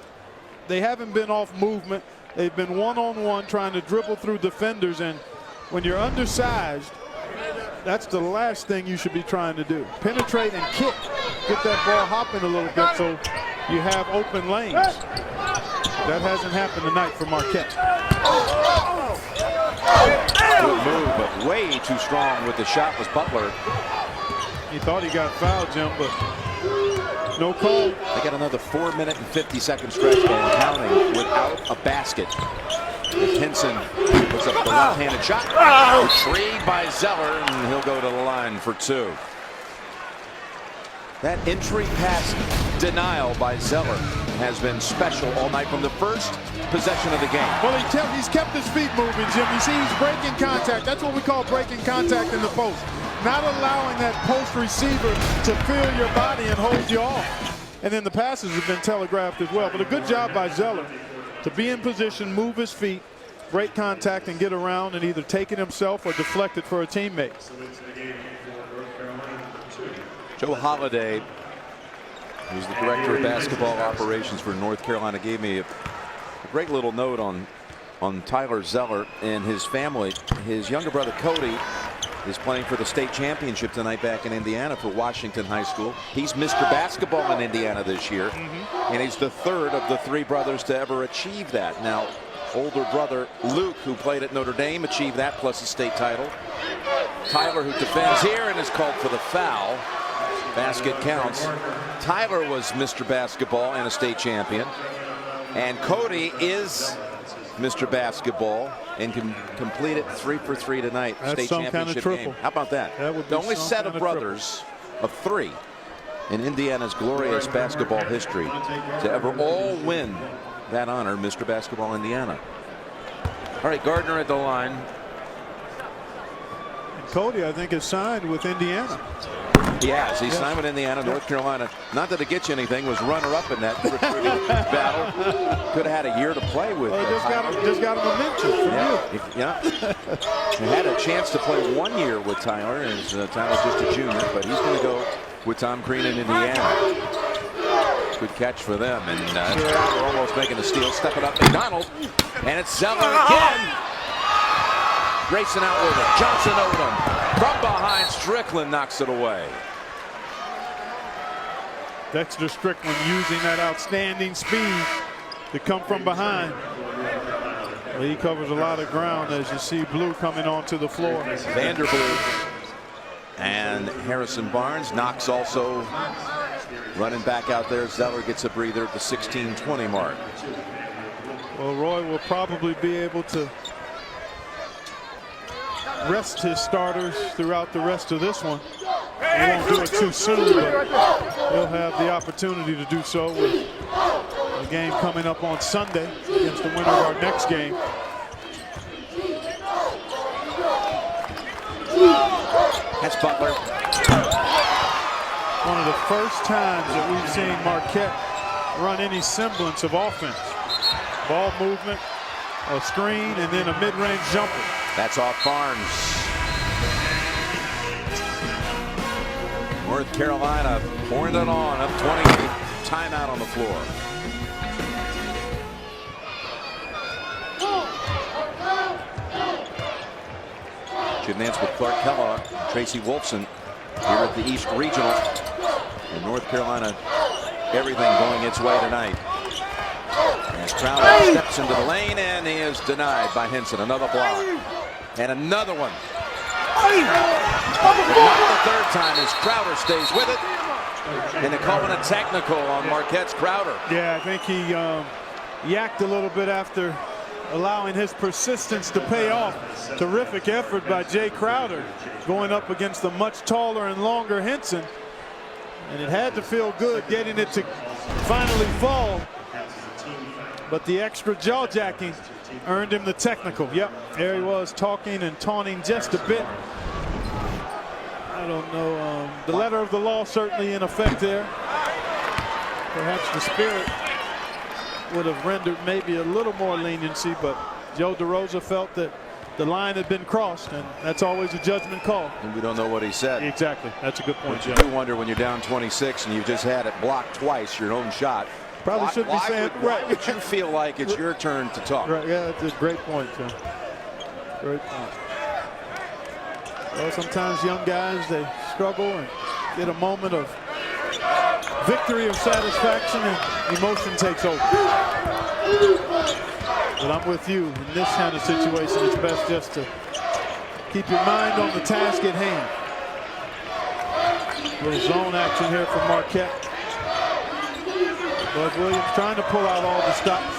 They haven't been off movement. They've been one-on-one trying to dribble through defenders, and when you're undersized, that's the last thing you should be trying to do. Penetrate and kick. Get that ball hopping a little bit so you have open lanes. That hasn't happened tonight for Marquette. Good move, but way too strong with the shot was Butler. He thought he got fouled, Jim, but no call. They got another 4-minute and 50-second stretch and counting without a basket. Henson puts up the left-handed shot. Retrieved by Zeller, and he'll go to the line for 2. That entry pass denial by Zeller has been special all night from the first possession of the game. Well, he's kept his feet moving, Jim. You see, he's breaking contact. That's what we call breaking contact in the post. Not allowing that post receiver to feel your body and hold you off. And then the passes have been telegraphed as well. But a good job by Zeller to be in position, move his feet, break contact, and get around and either take it himself or deflect it for a teammate. Joe Holiday who's the director of basketball operations for North Carolina, gave me a great little note on Tyler Zeller and his family. His younger brother Cody is playing for the state championship tonight back in Indiana for Washington High School. He's Mr. Basketball in Indiana this year, and he's the third of the 3 brothers to ever achieve that. Now, older brother Luke, who played at Notre Dame, achieved that plus a state title. Tyler, who defends here and is called for the foul. Basket counts. Tyler was Mr. Basketball and a state champion, and Cody is Mr. Basketball and can complete it 3 for 3 tonight. That's state some championship kind of game. How about that? That would be the only some set kind of brothers of 3 in Indiana's glorious basketball history to ever all win that honor, Mr. Basketball Indiana. All right, Gardner at the line. And Cody, I think, is signed with Indiana. He has. He's signed with Indiana. North Carolina, not that it gets you anything, was runner-up in that recruiting battle. Could have had a year to play with. Just got him a mention from you. He had a chance to play 1 year with Tyler, as Tyler's just a junior, but he's going to go with Tom Crean in Indiana. Good catch for them, and Crowder almost making a steal. Step it up, McDonald, and it's Zeller again. Racing out with it. Johnson Odom from behind. Strickland knocks it away. Dexter Strickland using that outstanding speed to come from behind. Well, he covers a lot of ground as you see Blue coming onto the floor. Vanderbilt and Harrison Barnes. Knox also running back out there. Zeller gets a breather at the 16-20 mark. Well, Roy will probably be able to rest his starters throughout the rest of this one. He won't do it too soon, but he'll have the opportunity to do so with the game coming up on Sunday against the winner of our next game. That's Butler. One of the first times that we've seen Marquette run any semblance of offense. Ball movement, a screen, and then a mid-range jumper. That's off Barnes. North Carolina pouring it on, up 28. Timeout on the floor. Jim Nance with Clark Kellogg, Tracy Wolfson here at the East Regional. And North Carolina, everything going its way tonight. As Crowder steps into the lane, and he is denied by Henson. Another block. And another one. But not the third time as Crowder stays with it. And they're calling a technical on Marquette's Crowder. Yeah, I think he yacked a little bit after allowing his persistence to pay off. Terrific effort by Jay Crowder going up against the much taller and longer Henson. And it had to feel good getting it to finally fall. But the extra jaw jacking earned him the technical. Yep, there he was talking and taunting just a bit. I don't know. The letter of the law certainly in effect there. Perhaps the spirit would have rendered maybe a little more leniency, but Joe DeRosa felt that the line had been crossed, and that's always a judgment call. And we don't know what he said. Exactly. That's a good point, But you Joe. do wonder when you're down 26 and you've just had it blocked twice, your own shot. Probably should be saying, why would you feel like it's your turn to talk? Right, yeah, that's a great point, Joe. Great point. Well, sometimes young guys, they struggle and get a moment of victory of satisfaction and emotion takes over. But I'm with you. In this kind of situation, it's best just to keep your mind on the task at hand. A little zone action here from Marquette. Bud Williams trying to pull out all the stops.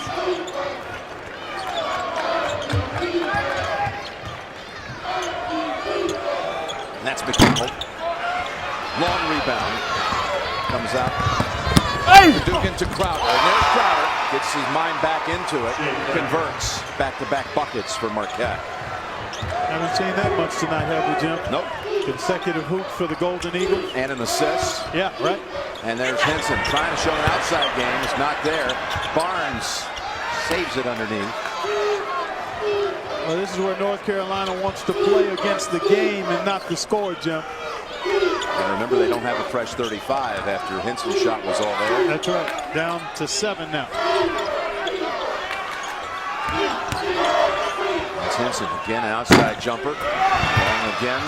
And that's McDonald. Long rebound. Comes out. Duke into Crowder. And there's Crowder. Gets his mind back into it. Converts. Back-to-back buckets for Marquette. Haven't seen that much tonight, have we, Jim? Nope. Consecutive hoops for the Golden Eagles. And an assist. Yeah, right. And there's Henson trying to show an outside game. It's not there. Barnes saves it underneath. Well, this is where North Carolina wants to play against the game and not the score, Jim. And remember, they don't have a fresh 35 after Henson's shot was all there. That's right. Down to 7 now. That's Henson again, an outside jumper. Long again.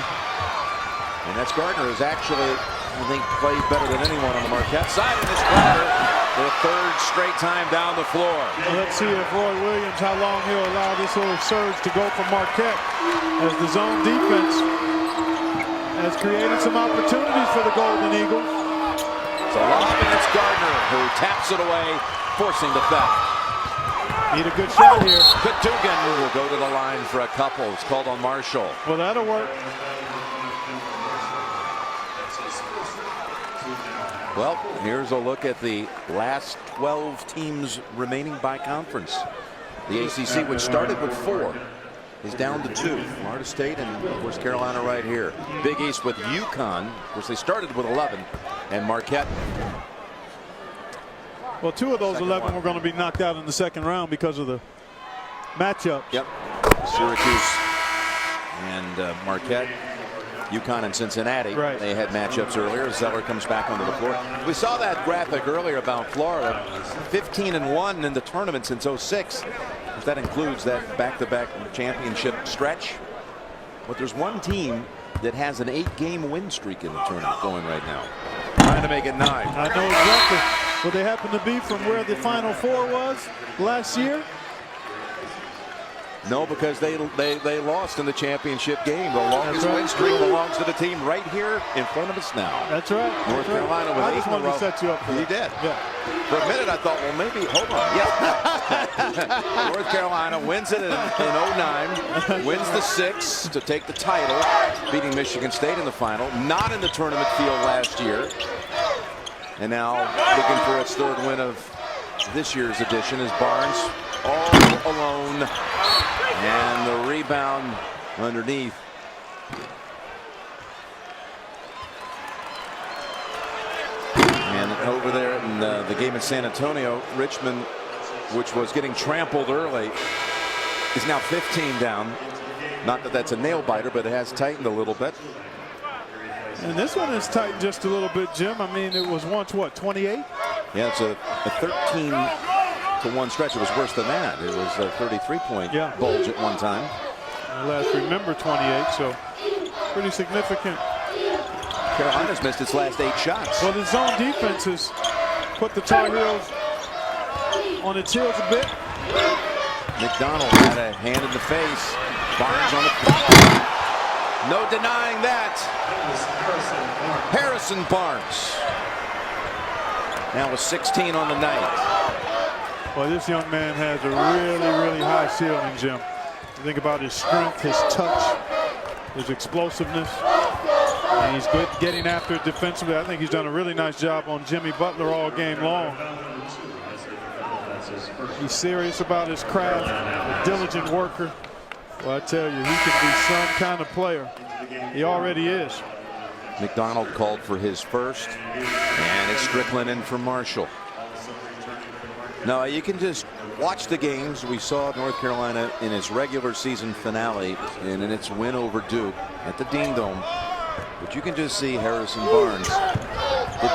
And that's Gardner, who's actually, I think, played better than anyone on the Marquette side. And it's Gardner for the 3rd straight time down the floor. Well, let's see if Roy Williams, how long he'll allow this little surge to go for Marquette, as the zone defense has created some opportunities for the Golden Eagles. It's a lob, and it's Gardner who taps it away, forcing the theft. Need a good shot here. Dugan will go to the line for a couple. It's called on Marshall. Well, that'll work. Well, here's a look at the last 12 teams remaining by conference. The ACC, which started with 4, is down to 2. Florida State and, of course, Carolina right here. Big East with UConn. Of course, they started with 11. And Marquette. Well, 2 of those 11 were going to be knocked out in the 2nd round because of the matchup. Yep. Syracuse and Marquette. UConn and Cincinnati. Right. They had matchups earlier. Zeller comes back onto the floor. We saw that graphic earlier about Florida. 15-1 in the tournament since '06. That includes that back-to-back championship stretch. But there's one team that has an 8-game win streak in the tournament going right now. Trying to make it 9. I know exactly what they happen to be from where the Final Four was last year. No, because they lost in the championship game. The longest win streak belongs to the team right here in front of us now. That's right. North Carolina with 8 in a row. I just wanted to set you up for that. You did. Yeah. For a minute, I thought, well, maybe, hold on. Yeah. North Carolina wins it in '09, wins the 6 to take the title, beating Michigan State in the final. Not in the tournament field last year. And now looking for its 3rd win of this year's edition is Barnes all alone. And the rebound underneath. And over there in the game in San Antonio, Richmond, which was getting trampled early, is now 15 down. Not that that's a nail biter, but it has tightened a little bit. And this one is tightened just a little bit, Jim. I mean, it was once, what, 28? Yeah, it's a 13-1 stretch. It was worse than that. It was a 33-point bulge at one time. Last remember 28, so pretty significant. Carolina's missed its last 8 shots. Well, the zone defense has put the Tar Heels on its heels a bit. McDonald had a hand in the face. Barnes on the follow. No denying that. Harrison Barnes. Now with 16 on the night. Well, this young man has a really high ceiling, Jim. You think about his strength, his touch, his explosiveness. And he's good getting after it defensively. I think he's done a really nice job on Jimmy Butler all game long. He's serious about his craft, a diligent worker. Well, I tell you, he can be some kind of player. He already is. McDonald called for his first, and it's Strickland in for Marshall. Now, you can just watch the games. We saw North Carolina in its regular season finale and in its win over Duke at the Dean Dome. But you can just see Harrison Barnes.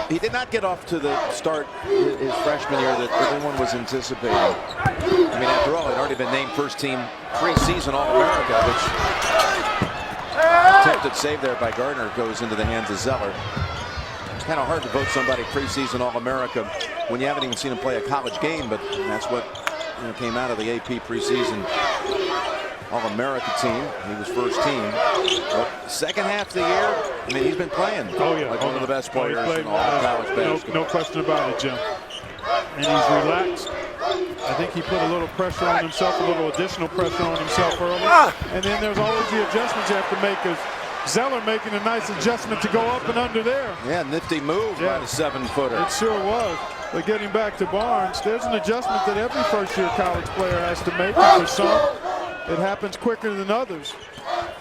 He did not get off to the start his freshman year that everyone was anticipating. I mean, after all, he'd already been named first team preseason All-America, which attempted save there by Gardner goes into the hands of Zeller. It's kind of hard to vote somebody preseason All-America when you haven't even seen him play a college game, but that's what came out of the AP preseason All-America team. He was first team. But second half of the year, I mean, he's been playing like one of the best players in all of college basketball. No question about it, Jim. And he's relaxed. I think he put a little pressure on himself, a little additional pressure on himself early. And then there's always the adjustments you have to make, as Zeller making a nice adjustment to go up and under there. Yeah, nifty move by the 7-footer. It sure was. But getting back to Barnes, there's an adjustment that every first-year college player has to make. And for some, it happens quicker than others.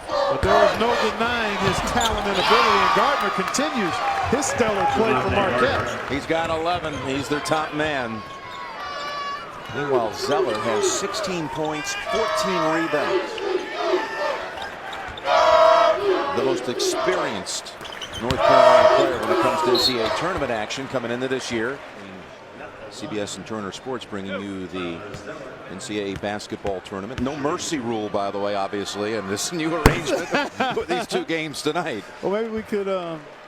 But there is no denying his talent and ability, and Gardner continues his stellar play for Marquette. He's got 11. He's their top man. Meanwhile, Zeller has 16 points, 14 rebounds. The most experienced North Carolina player when it comes to NCAA tournament action coming into this year. CBS and Turner Sports bringing you the NCAA basketball tournament. No mercy rule, by the way, obviously, in this new arrangement with these two games tonight. Well, maybe we could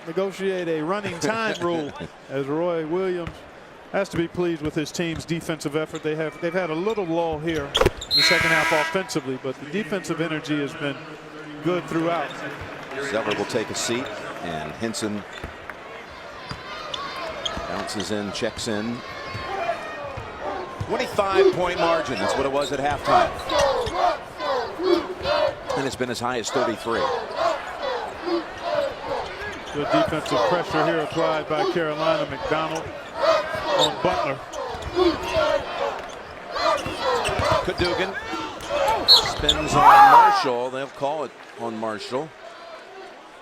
negotiate a running time rule, as Roy Williams has to be pleased with his team's defensive effort. They've had a little lull here in the second half offensively, but the defensive energy has been good throughout. Zeller will take a seat, and Henson bounces in, checks in. 25-point margin. That's what it was at halftime. And it's been as high as 33. Good defensive pressure here applied by Carolina. McDonald on Butler. Cadogan spins on Marshall. They'll call it on Marshall.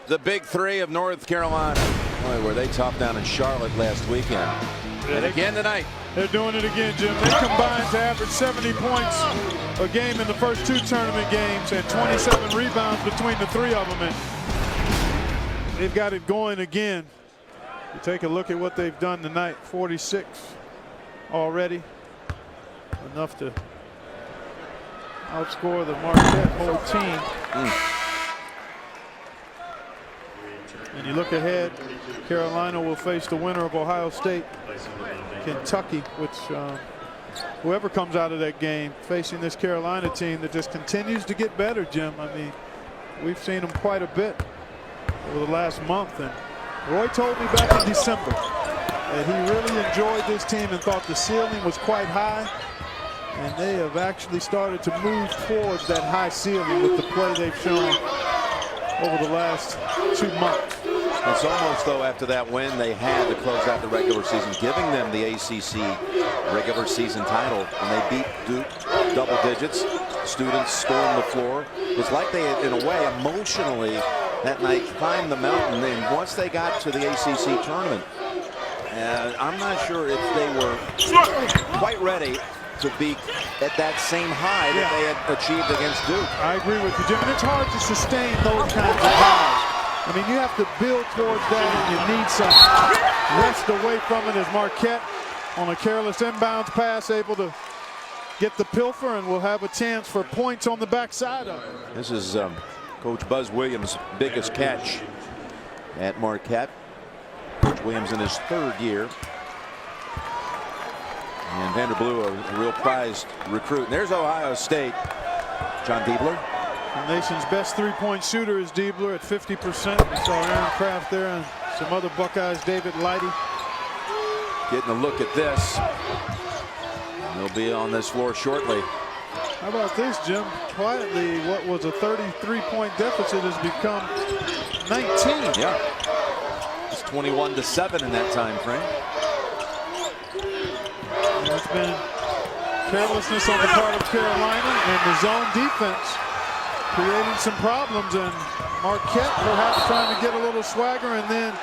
The big three of North Carolina. Boy, were they tough down in Charlotte last weekend. And again tonight. They're doing it again, Jim. They combined to average 70 points a game in the first two tournament games and 27 rebounds between the three of them. And they've got it going again. You take a look at what they've done tonight. 46 already. Enough to outscore the Marquette whole team. And you look ahead, Carolina will face the winner of Ohio State, Kentucky, which whoever comes out of that game facing this Carolina team that just continues to get better, Jim. I mean, we've seen them quite a bit over the last month. And Roy told me back in December that he really enjoyed this team and thought the ceiling was quite high. And they have actually started to move towards that high ceiling with the play they've shown over the last 2 months. It's almost, though, after that win they had to close out the regular season, giving them the ACC regular season title, and they beat Duke double digits. Students stormed the floor. It's like they, in a way, emotionally that night climbed the mountain. And once they got to the ACC tournament, I'm not sure if they were quite ready to be at that same high that they had achieved against Duke. I agree with you, Jim. And it's hard to sustain those kinds of highs. I mean, you have to build towards that, and you need some rest away from it. As Marquette, on a careless inbounds pass, able to get the pilfer, and will have a chance for points on the backside of it. This is Coach Buzz Williams' biggest catch at Marquette. Coach Williams in his third year. And Vanderblue, a real prized recruit. And there's Ohio State. John Diebler. The nation's best three-point shooter is Diebler at 50%. We saw Aaron Craft there and some other Buckeyes, David Lighty. Getting a look at this. He'll be on this floor shortly. How about this, Jim? Quietly, what was a 33-point deficit has become 19. Yeah. It's 21-7 in that time frame. And it's been carelessness on the part of Carolina and the zone defense creating some problems, and Marquette perhaps trying to get a little swagger and then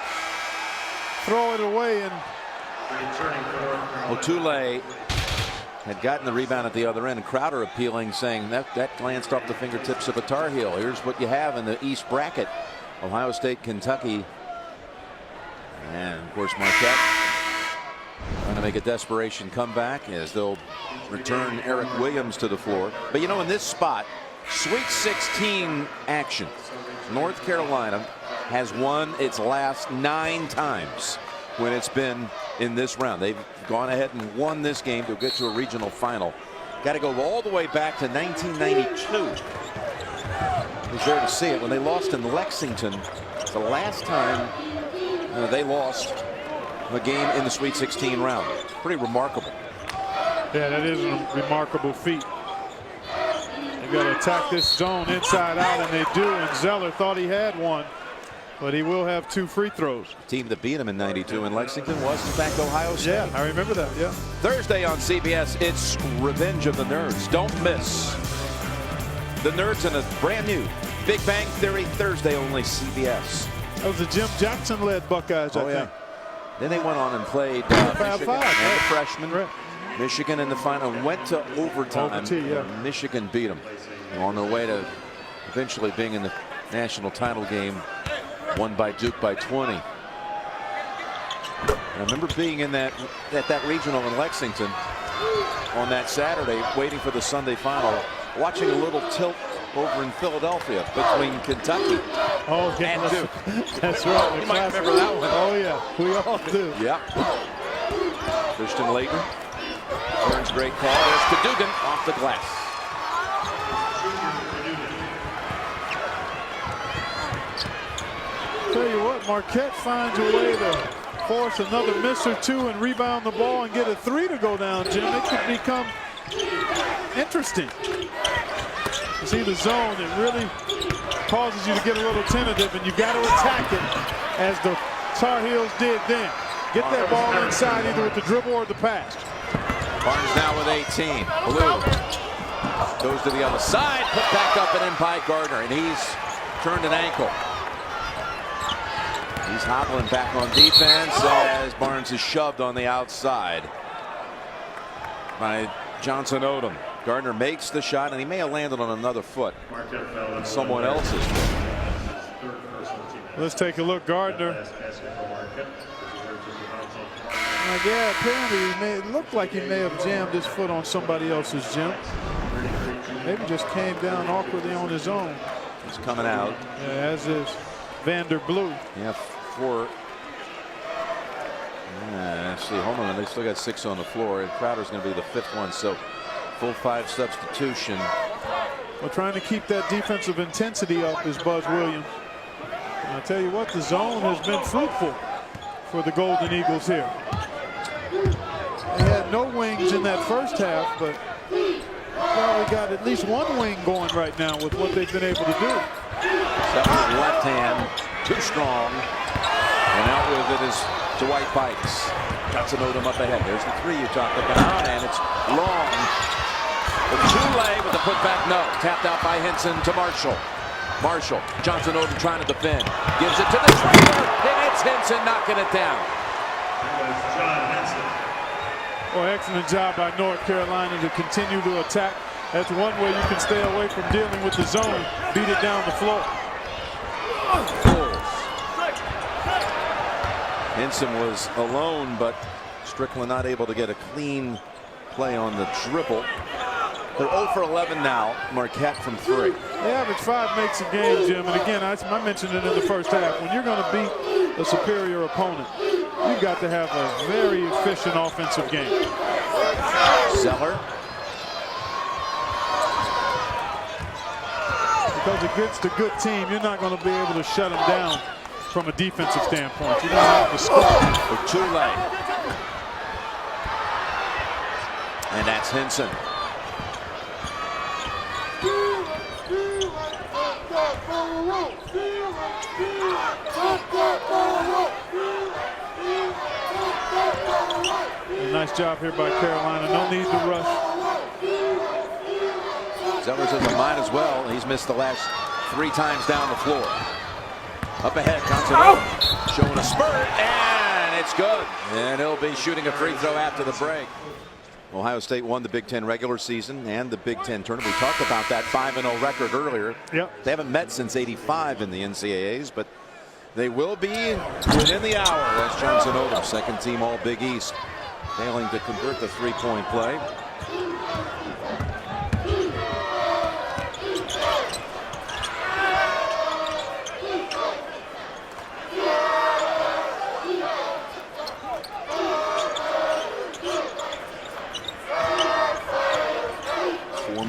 throw it away. And Otule had gotten the rebound at the other end, and Crowder appealing, saying that glanced off the fingertips of a Tar Heel. Here's what you have in the East bracket: Ohio State, Kentucky, and of course Marquette trying to make a desperation comeback as they'll return Eric Williams to the floor. But you know, in this spot, Sweet 16 action, North Carolina has won its last 9 times when it's been in this round. They've gone ahead and won this game to get to a regional final. Got to go all the way back to 1992. I was there to see it when they lost in Lexington. The last time they lost a game in the Sweet 16 round. Pretty remarkable. Yeah, that is a remarkable feat. They've got to attack this zone inside out, and they do. And Zeller thought he had one, but he will have 2 free throws. The team that beat him in '92 in Lexington was, in fact, Ohio State. Yeah, I remember that. Yeah. Thursday on CBS, it's Revenge of the Nerds. Don't miss the Nerds in a brand new Big Bang Theory Thursday, only CBS. That was the Jim Jackson-led Buckeyes, I think. Then they went on and played Michigan Five, and the freshman. Right. Michigan in the final went to overtime. Yeah. Michigan beat them on their way to eventually being in the national title game Won by Duke by 20. I remember being in at that regional in Lexington on that Saturday, waiting for the Sunday final, watching a little tilt over in Philadelphia between Kentucky and Duke. That's right. You might remember that one. Oh yeah, we all do. Yeah. Christian Layton turns, great call. There's Cadogan off the glass. Tell you what, Marquette finds a way to force another miss or two and rebound the ball and get a 3 to go down, Jim. It could become interesting. You see the zone, it really causes you to get a little tentative, and you got to attack it as the Tar Heels did then. Get that ball inside either with the dribble or the pass. Barnes now with 18. Blue goes to the other side, put back up and in by Gardner, and he's turned an ankle. He's hobbling back on defense as Barnes is shoved on the outside by Johnson Odom. Gardner makes the shot, and he may have landed on another foot. Someone else's foot. Let's take a look. Gardner. Yeah, apparently it looked like he may have jammed his foot on somebody else's, Jim. Maybe just came down awkwardly on his own. He's coming out. Yeah, as is Vander Blue. Yeah, 4. Let's see, hold on. They still got 6 on the floor, and Crowder's going to be the 5th one, so full 5 substitution. We're trying to keep that defensive intensity up is Buzz Williams. And I tell you what, the zone has been fruitful for the Golden Eagles here. They had no wings in that first half, but probably got at least one wing going right now with what they've been able to do. Left hand, too strong. And out with it is Dwight Bikes. Johnson Odom up ahead. There's the 3 you talked about, and it's long. But Tule with the putback, no. Tapped out by Henson to Marshall. Marshall, Johnson Odom trying to defend. Gives it to the trailer, and it's Henson knocking it down. Well, excellent job by North Carolina to continue to attack. That's one way you can stay away from dealing with the zone. Beat it down the floor. Henson was alone, but Strickland not able to get a clean play on the dribble. They're 0 for 11 now. Marquette from 3. They average 5 makes a game, Jim. And again, I mentioned it in the first half. When you're going to beat a superior opponent, you've got to have a very efficient offensive game. Zeller. Because against a good team, you're not going to be able to shut them down from a defensive standpoint. You don't have to score. For Tule. And that's Henson. Nice job here by Carolina. No need to rush. Zeller says I might as well. He's missed the last 3 times down the floor. Up ahead, Johnson showing a spurt, and it's good. And he'll be shooting a free throw after the break. Ohio State won the Big Ten regular season and the Big Ten tournament. We talked about that 5-0 record earlier. Yep. They haven't met since '85 in the NCAAs, but they will be within the hour. That's Johnson Odom, 2nd team All Big East, failing to convert the 3-point play.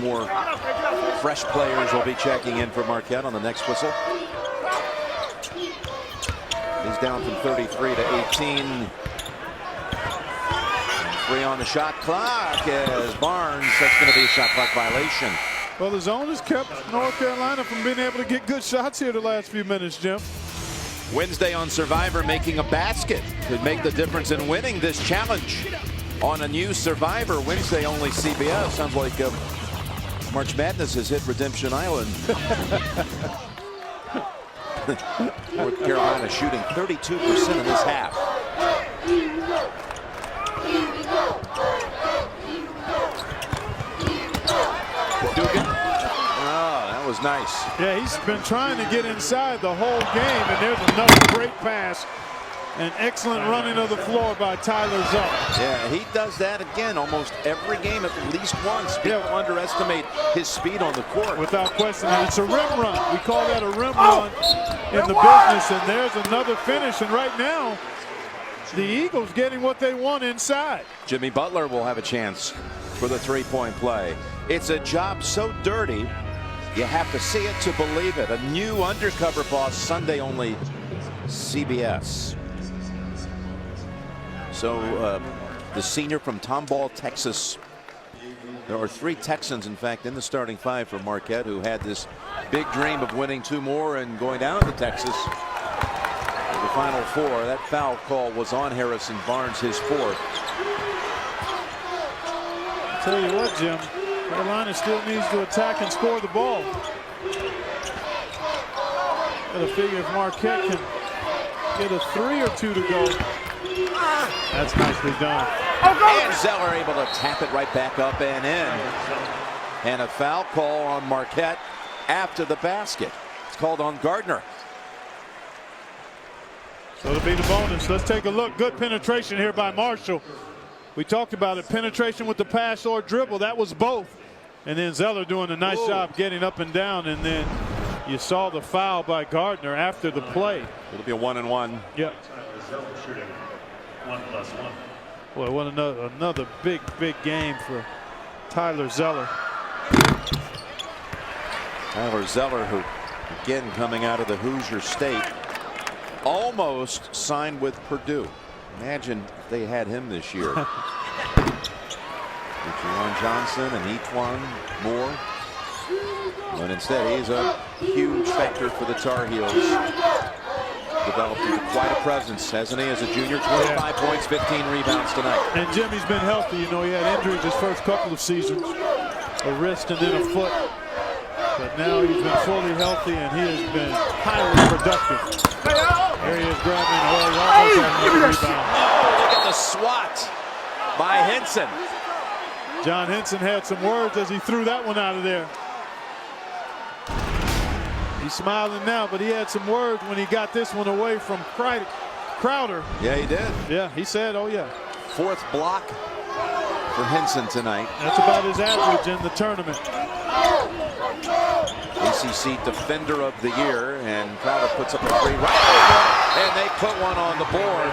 More fresh players will be checking in for Marquette on the next whistle. He's down from 33 to 18. And 3 on the shot clock as Barnes. That's going to be a shot clock violation. Well, the zone has kept North Carolina from being able to get good shots here the last few minutes, Jim. Wednesday on Survivor, making a basket could make the difference in winning this challenge. On a new Survivor Wednesday, only CBS. Sounds like March Madness has hit Redemption Island. North Carolina shooting 32% in this half. Dugan. Oh, that was nice. Yeah, he's been trying to get inside the whole game, and there's another great pass. An excellent running of the floor by Tyler Zeller. Yeah, he does that again almost every game at least once. People underestimate his speed on the court. Without question, and it's a rim run. We call that a rim run in the business, and there's another finish. And right now, the Eagles getting what they want inside. Jimmy Butler will have a chance for the three-point play. It's a job so dirty, you have to see it to believe it. A new undercover boss, Sunday only, CBS. So the senior from Tomball, Texas. There are 3 Texans, in fact, in the starting 5 for Marquette, who had this big dream of winning 2 more and going down to Texas for the Final 4. That foul call was on Harrison Barnes, his 4th. I'll tell you what, Jim, Carolina still needs to attack and score the ball. Gotta figure if Marquette can get a 3 or 2 to go. That's nicely done. And Zeller able to tap it right back up and in. And a foul call on Marquette after the basket. It's called on Gardner. So it'll be the bonus. Let's take a look. Good penetration here by Marshall. We talked about it. Penetration with the pass or dribble. That was both. And then Zeller doing a nice job getting up and down. And then you saw the foul by Gardner after the play. It'll be a 1-and-1. Yep. Zeller shooting 1+1. Boy, what another big game for Tyler Zeller. Tyler Zeller, who again coming out of the Hoosier State, almost signed with Purdue. Imagine if they had him this year. Juwan Johnson and Etwan Moore. But instead, he's a huge factor for the Tar Heels. Developed into quite a presence, hasn't he, as a junior? 25 points, 15 rebounds tonight. And Jimmy's been healthy. You know, he had injuries his first couple of seasons, a wrist and then a foot. But now he's been fully healthy, and he has been highly productive. There he is grabbing. Oh, he almost had another rebound. Oh, look at the swat by Henson. John Henson had some words as he threw that one out of there. He's smiling now, but he had some words when he got this one away from Crowder. Yeah, he did. Yeah, he said, oh, yeah. 4th block for Henson tonight. That's about his average in the tournament. ACC Defender of the Year, and Crowder puts up a 3 right over, and they put one on the board.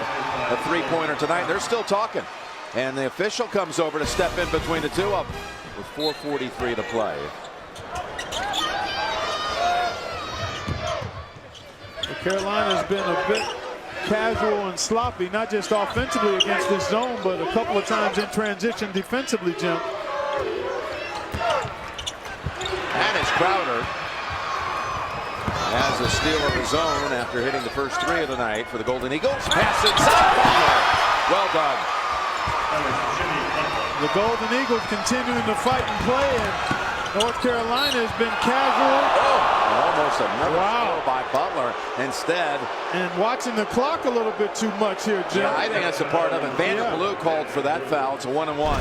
A 3-pointer tonight. They're still talking, and the official comes over to step in between the 2 of them with 4:43 to play. Carolina's been a bit casual and sloppy, not just offensively against this zone, but a couple of times in transition defensively, Jim. That is Crowder. Has a steal of his own after hitting the first 3 of the night for the Golden Eagles. Pass inside. Well done. The Golden Eagles continuing to fight and play, and North Carolina has been casual. Almost another foul by Butler instead. And watching the clock a little bit too much here, Jim. Yeah, I think that's a part of it. Vanderbilt called for that foul. It's a 1-and-1.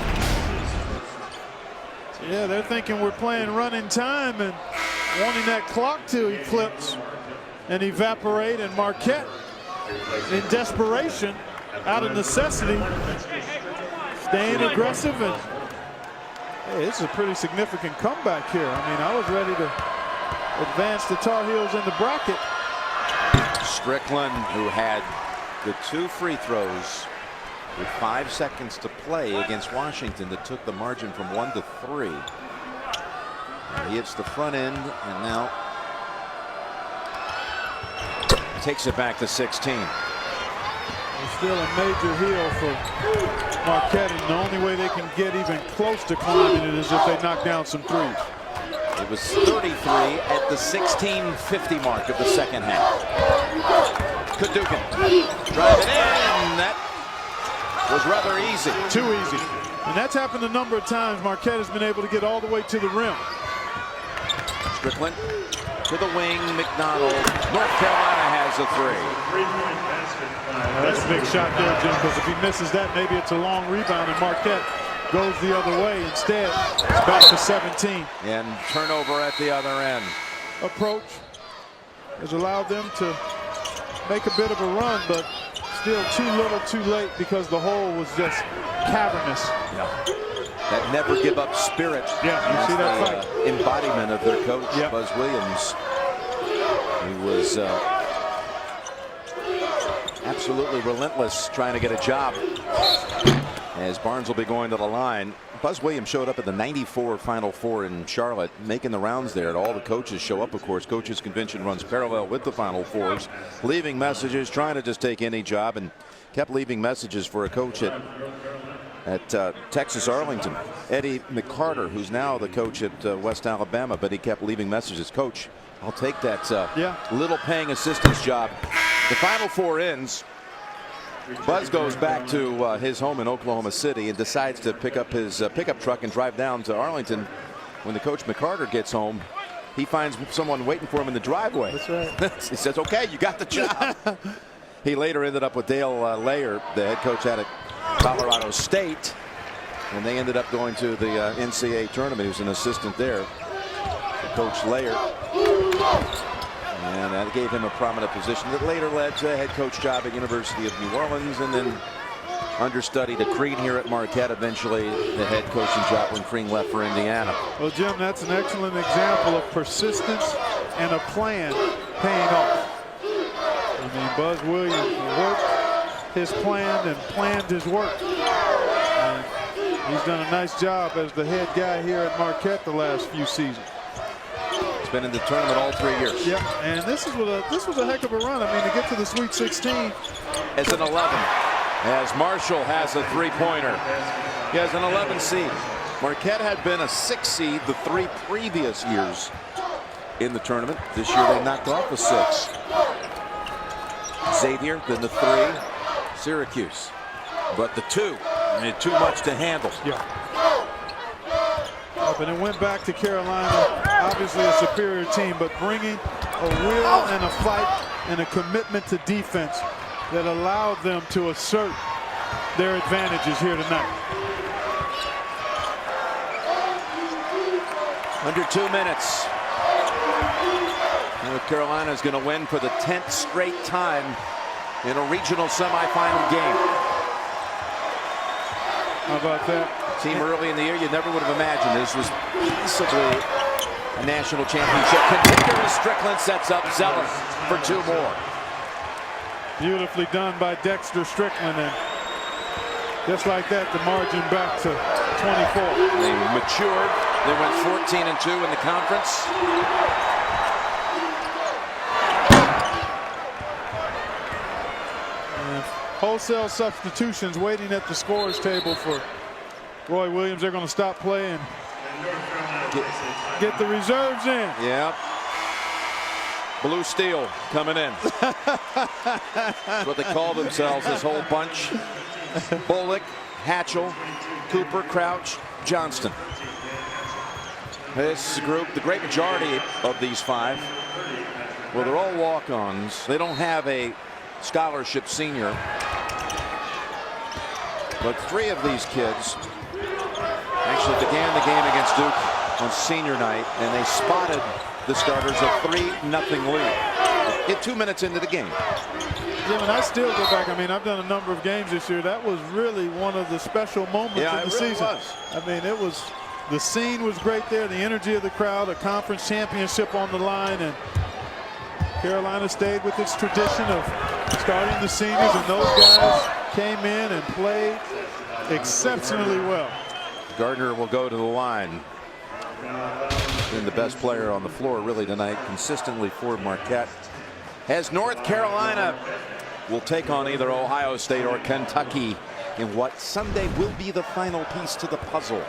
Yeah, they're thinking we're playing running time and wanting that clock to eclipse and evaporate. And Marquette, in desperation, out of necessity, staying aggressive. And hey, this is a pretty significant comeback here. I mean, I was ready to advance the Tar Heels in the bracket. Strickland, who had the 2 free throws with 5 seconds to play against Washington, that took the margin from 1 to 3. And he hits the front end, and now takes it back to 16. It's still a major heel for Marquette, and the only way they can get even close to climbing it is if they knock down some threes. It was 33 at the 16:50 mark of the second half. Kadukin drive it in. That was rather easy. Too easy. And that's happened a number of times. Marquette has been able to get all the way to the rim. Strickland to the wing. McDonald. North Carolina has a 3. That's a big shot there, Jim, because if he misses that, maybe it's a long rebound, and Marquette goes the other way. Instead, it's back to 17. And turnover at the other end. approach has allowed them to make a bit of a run, but still too little too late because the hole was just cavernous. That never give up spirit. Yeah, you see that fight. Embodiment of their coach, Buzz Williams. He was absolutely relentless trying to get a job. As Barnes will be going to the line. Buzz Williams showed up at the '94 Final Four in Charlotte, making the rounds there. All the coaches show up, of course. Coaches Convention runs parallel with the Final Fours, leaving messages, trying to just take any job, and kept leaving messages for a coach at Texas Arlington. Eddie McCarter, who's now the coach at West Alabama, but he kept leaving messages. Coach, I'll take that little paying assistance job. The Final Four ends. Buzz goes back to his home in Oklahoma City and decides to pick up his pickup truck and drive down to Arlington. When the coach McCarter gets home, he finds someone waiting for him in the driveway. That's right. He says, okay, you got the job. He later ended up with Dale Layer, the head coach out at Colorado State, and they ended up going to the NCAA tournament. He was an assistant there, Coach Layer. And that gave him a prominent position that later led to a head coach job at University of New Orleans, and then understudy to Crean here at Marquette, eventually the head coaching job when Crean left for Indiana. Well, Jim, that's an excellent example of persistence and a plan paying off. I mean, Buzz Williams worked his plan and planned his work. And he's done a nice job as the head guy here at Marquette the last few seasons. He's been in the tournament all 3 years. Yep, and this was a heck of a run. I mean, to get to the Sweet 16 as an 11, as Marshall has a three-pointer. He has an 11 seed. Marquette had been a 6 seed the 3 previous years in the tournament. This year they knocked off a 6. Xavier, then the 3, Syracuse, but the 2 had too much to handle. Yeah. But it went back to Carolina, obviously a superior team, but bringing a will and a fight and a commitment to defense that allowed them to assert their advantages here tonight. Under 2 minutes. North Carolina is going to win for the 10th straight time in a regional semifinal game. How about that? Team early in the year, you never would have imagined this was possibly a national championship contender as Strickland sets up Zeller for 2 more. Beautifully done by Dexter Strickland, and just like that, the margin back to 24. They matured. They went 14-2 in the conference. And wholesale substitutions waiting at the scorer's table for Roy Williams. They're going to stop play and get the reserves in. Yeah. Blue Steel coming in. That's what they call themselves, this whole bunch. Bullock, Hatchell, Cooper, Crouch, Johnston. This group, the great majority of these 5, well, they're all walk-ons. They don't have a scholarship senior. But 3 of these kids actually began the game against Duke on senior night, and they spotted the starters a 3-0 lead. 2 minutes into the game. Yeah, and I still go back. I mean, I've done a number of games this year. That was really one of the special moments of the season. Was. I mean, it was, the scene was great there, the energy of the crowd, a conference championship on the line, and Carolina stayed with its tradition of starting the seniors, and those guys came in and played exceptionally well. Gardner will go to the line. Been the best player on the floor really tonight, consistently for Marquette. As North Carolina will take on either Ohio State or Kentucky in what Sunday will be the final piece to the puzzle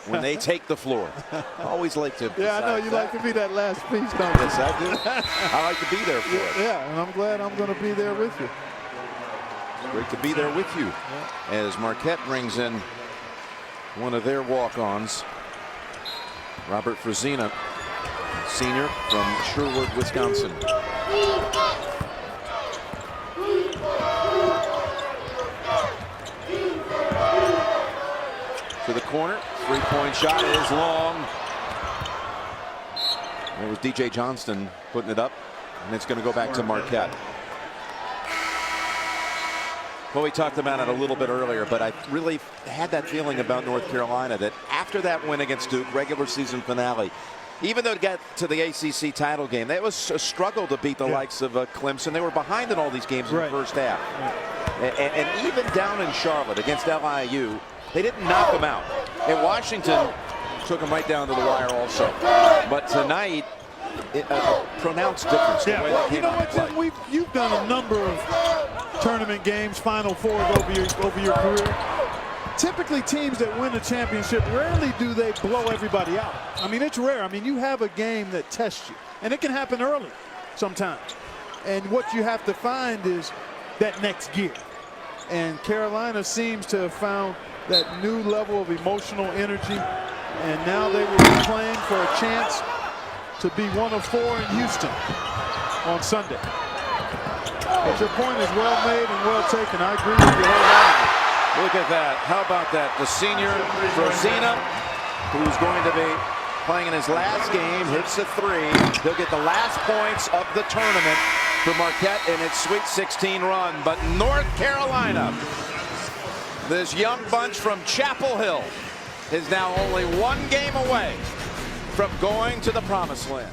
when they take the floor. Always like to. Yeah, I know you like to be that last piece, don't you? Yes, I do. I like to be there for it. Yeah, and I'm glad I'm going to be there with you. It's great to be there with you. As Marquette brings in one of their walk-ons, Robert Frazina, senior from Sherwood, Wisconsin. To the corner, 3-point shot is long. It was DJ Johnston putting it up, and it's going to go back to Marquette. Well, we talked about it a little bit earlier, but I really had that feeling about North Carolina that after that win against Duke, regular season finale, even though it got to the ACC title game, that was a struggle to beat the likes of Clemson. They were behind in all these games in the first half. And even down in Charlotte against LIU, they didn't knock them out. And Washington took them right down to the wire also. But tonight, a pronounced difference. Yeah, well, you know what, Tim? You've done a number of tournament games, Final Fours over your career. Typically, teams that win a championship, rarely do they blow everybody out. I mean, it's rare. I mean, you have a game that tests you, and it can happen early sometimes. And what you have to find is that next gear. And Carolina seems to have found that new level of emotional energy, and now they will be playing for a chance to be 1 of 4 in Houston on Sunday. But your point is well made and well taken. I agree with you wholeheartedly. Look at that. How about that? The senior Rosina, who's going to be playing in his last game, hits a 3. He'll get the last points of the tournament for Marquette in its Sweet 16 run. But North Carolina, this young bunch from Chapel Hill, is now only 1 game away from going to the promised land.